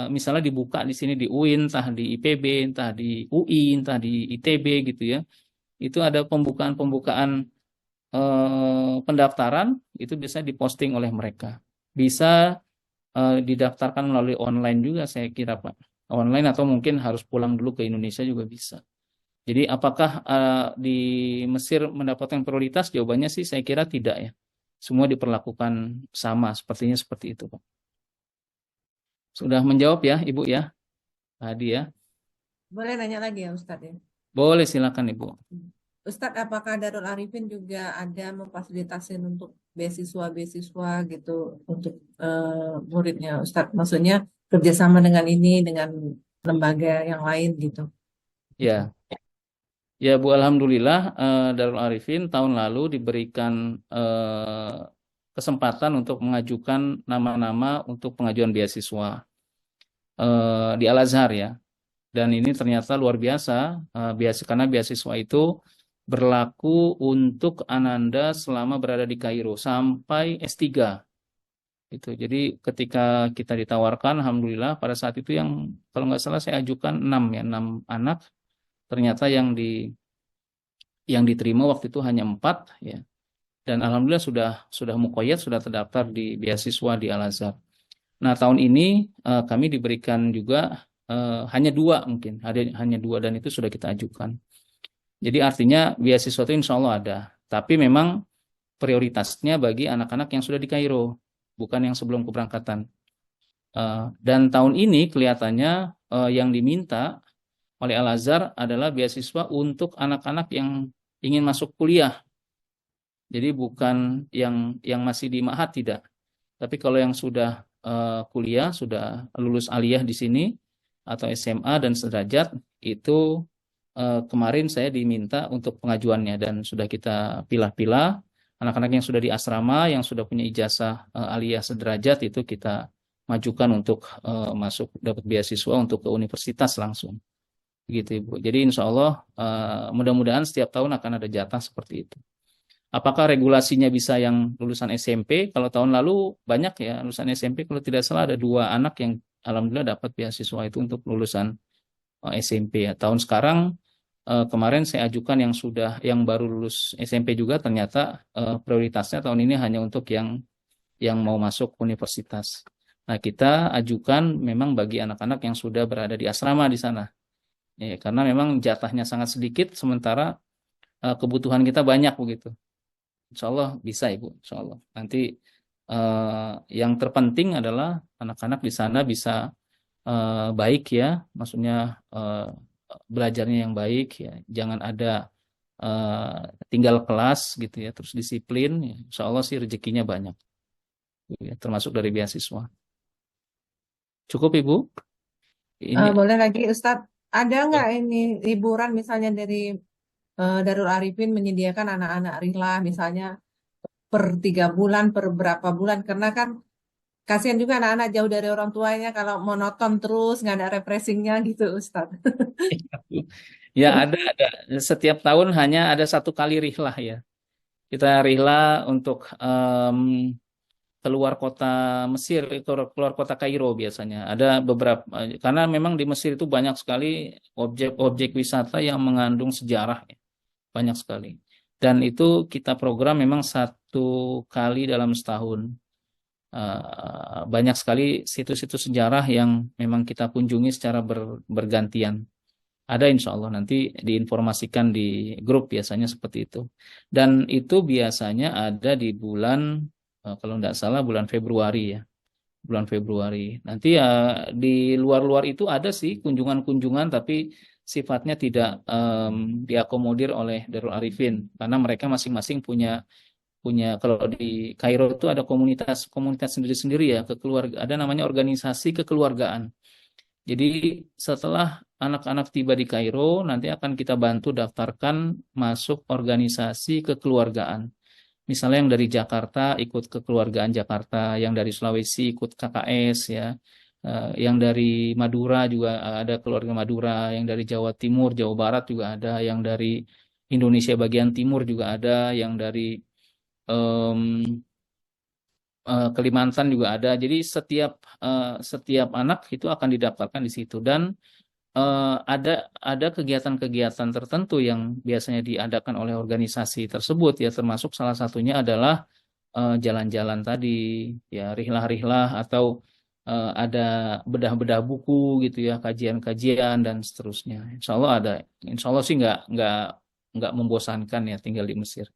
misalnya dibuka di sini di UIN, entah di IPB, entah di UI, entah di ITB gitu ya. Itu ada pembukaan pendaftaran, itu bisa diposting oleh mereka. Bisa didaftarkan melalui online juga saya kira Pak. Online atau mungkin harus pulang dulu ke Indonesia juga bisa. Jadi apakah di Mesir mendapatkan prioritas? Jawabannya sih saya kira tidak ya. Semua diperlakukan sama, sepertinya seperti itu Pak. Sudah menjawab ya Ibu ya? Tadi ya. Boleh nanya lagi ya Ustadz ya? Boleh silakan Ibu. Ustadz, apakah Darul Arifin juga ada memfasilitasin untuk beasiswa-beasiswa gitu untuk muridnya Ustadz? Maksudnya kerjasama dengan ini, dengan lembaga yang lain gitu. Ya. Ya Bu, Alhamdulillah Darul Arifin tahun lalu diberikan kesempatan untuk mengajukan nama-nama untuk pengajuan beasiswa di Al-Azhar ya. Dan ini ternyata luar biasa, karena beasiswa itu berlaku untuk Ananda selama berada di Kairo sampai S3. Itu. Jadi ketika kita ditawarkan, Alhamdulillah pada saat itu yang kalau nggak salah saya ajukan 6 anak. Ternyata yang diterima waktu itu hanya 4 ya. Dan alhamdulillah sudah muqayyad, sudah terdaftar di beasiswa di Al-Azhar. Nah, tahun ini kami diberikan juga hanya 2 mungkin, hanya 2 dan itu sudah kita ajukan. Jadi artinya beasiswa itu insya Allah ada. Tapi memang prioritasnya bagi anak-anak yang sudah di Kairo, bukan yang sebelum keberangkatan. Dan tahun ini kelihatannya yang diminta oleh Al-Azhar adalah beasiswa untuk anak-anak yang ingin masuk kuliah. Jadi bukan yang masih di ma'had, tidak. Tapi kalau yang sudah kuliah, sudah lulus aliyah di sini atau SMA dan sederajat, itu kemarin saya diminta untuk pengajuannya dan sudah kita pilah-pilah. Anak-anak yang sudah di asrama, yang sudah punya ijazah aliyah sederajat, itu kita majukan untuk masuk dapat beasiswa untuk ke universitas langsung. Gitu Ibu. Jadi insya Allah mudah-mudahan setiap tahun akan ada jatah seperti itu. Apakah regulasinya bisa yang lulusan SMP? Kalau tahun lalu banyak ya lulusan SMP. Kalau tidak salah ada 2 anak yang alhamdulillah dapat beasiswa itu untuk lulusan SMP ya. Tahun sekarang kemarin saya ajukan yang baru lulus SMP juga, ternyata prioritasnya tahun ini hanya untuk yang mau masuk universitas. Nah, kita ajukan memang bagi anak-anak yang sudah berada di asrama di sana. Ya, karena memang jatahnya sangat sedikit, sementara kebutuhan kita banyak begitu. Insya Allah bisa Ibu, Insya Allah. Nanti yang terpenting adalah anak-anak di sana bisa baik ya, maksudnya belajarnya yang baik ya, jangan ada tinggal kelas gitu ya, terus disiplin. Ya. Insya Allah sih rezekinya banyak, ya, termasuk dari beasiswa. Cukup Ibu? Ini Boleh lagi Ustadz, ada nggak ini liburan misalnya dari Darul Arifin menyediakan anak-anak rihlah misalnya per 3 bulan, per berapa bulan? Karena kan kasihan juga anak-anak jauh dari orang tuanya kalau monoton terus, nggak ada refreshingnya gitu Ustadz. ya ada. Setiap tahun hanya ada 1 kali rihlah ya. Kita rihlah untuk keluar kota Mesir, keluar kota Kairo biasanya. Ada beberapa, karena memang di Mesir itu banyak sekali objek-objek wisata yang mengandung sejarah, ya. Banyak sekali. Dan itu kita program memang 1 kali dalam setahun. Banyak sekali situs-situs sejarah yang memang kita kunjungi secara bergantian. Ada insya Allah nanti diinformasikan di grup biasanya seperti itu. Dan itu biasanya ada di bulan kalau tidak salah bulan Februari ya, bulan Februari. Nanti ya di luar-luar itu ada sih kunjungan-kunjungan, tapi sifatnya tidak diakomodir oleh Darul Arifin karena mereka masing-masing punya kalau di Kairo itu ada komunitas sendiri-sendiri ya, ada namanya organisasi kekeluargaan. Jadi setelah anak-anak tiba di Kairo, nanti akan kita bantu daftarkan masuk organisasi kekeluargaan. Misalnya yang dari Jakarta ikut kekeluargaan Jakarta, yang dari Sulawesi ikut KKS ya, yang dari Madura juga ada keluarga Madura, yang dari Jawa Timur, Jawa Barat juga ada, yang dari Indonesia bagian timur juga ada, yang dari Kalimantan juga ada. Jadi setiap anak itu akan didaftarkan di situ dan ada kegiatan-kegiatan tertentu yang biasanya diadakan oleh organisasi tersebut ya, termasuk salah satunya adalah jalan-jalan tadi ya, rihlah-rihlah atau ada bedah-bedah buku gitu ya, kajian-kajian dan seterusnya. Insya Allah ada. Insya Allah sih nggak membosankan ya tinggal di Mesir.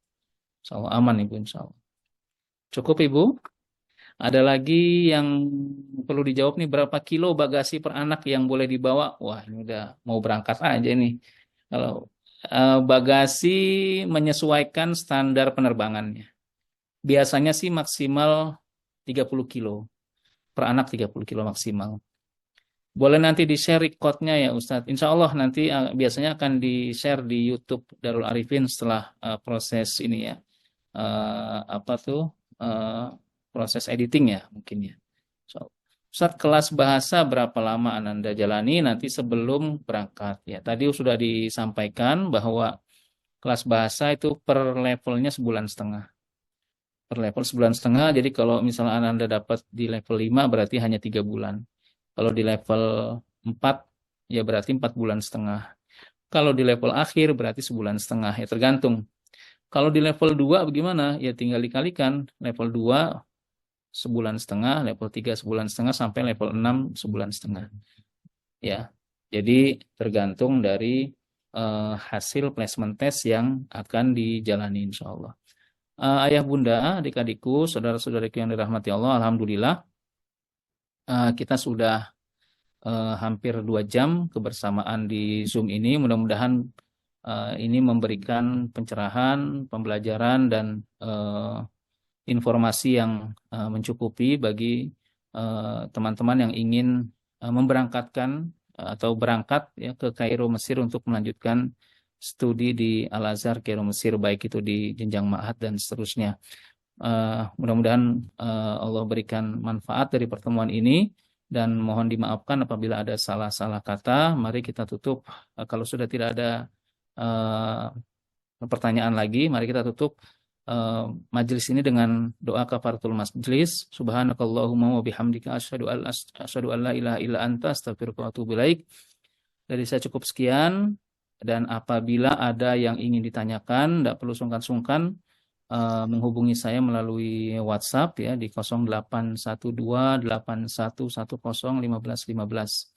Insya Allah aman Ibu, Insya Allah. Cukup Ibu? Ada lagi yang perlu dijawab nih, berapa kilo bagasi per anak yang boleh dibawa? Wah, ini udah mau berangkat aja nih. Kalau bagasi menyesuaikan standar penerbangannya. Biasanya sih maksimal 30 kilo. Per anak 30 kilo maksimal. Boleh nanti di-share record-nya ya Ustadz. Insya Allah nanti biasanya akan di-share di YouTube Darul Arifin setelah proses ini ya. Proses editing ya mungkin ya. So, Ustadz, kelas bahasa berapa lama Ananda jalani nanti sebelum berangkat ya? Tadi sudah disampaikan bahwa kelas bahasa itu per levelnya 1,5 bulan. Per level 1,5 bulan. Jadi kalau misalnya Ananda dapat di level 5 berarti hanya 3 bulan. Kalau di level 4 ya berarti 4,5 bulan. Kalau di level akhir berarti 1,5 bulan ya, tergantung. Kalau di level 2 bagaimana? Ya tinggal dikalikan. Level 2 1,5 bulan, level 3 1,5 bulan, sampai level 6 1,5 bulan. Ya, jadi tergantung dari hasil placement test yang akan dijalani insya Allah. Ayah bunda, adik-adikku, saudara-saudariku yang dirahmati Allah, alhamdulillah kita sudah hampir 2 jam kebersamaan di Zoom ini. Mudah-mudahan ini memberikan pencerahan, pembelajaran, dan informasi yang mencukupi bagi teman-teman yang ingin memberangkatkan atau berangkat ya ke Kairo, Mesir untuk melanjutkan studi di Al-Azhar Kairo, Mesir, baik itu di jenjang ma'had dan seterusnya. Mudah-mudahan Allah berikan manfaat dari pertemuan ini, dan mohon dimaafkan apabila ada salah-salah kata. Mari kita tutup, kalau sudah tidak ada pertanyaan lagi, mari kita tutup majelis ini dengan doa kafaratul majlis. Subhanakallahumma wa bihamdika asyhadu an la ilaha illa anta astaghfiruka wa atubu ilaik. Dari saya cukup sekian, dan apabila ada yang ingin ditanyakan, tidak perlu sungkan-sungkan menghubungi saya melalui WhatsApp ya di 081281101515.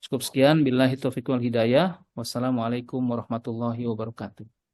Cukup sekian, billahi taufiq wal hidayah. Wassalamualaikum warahmatullahi wabarakatuh.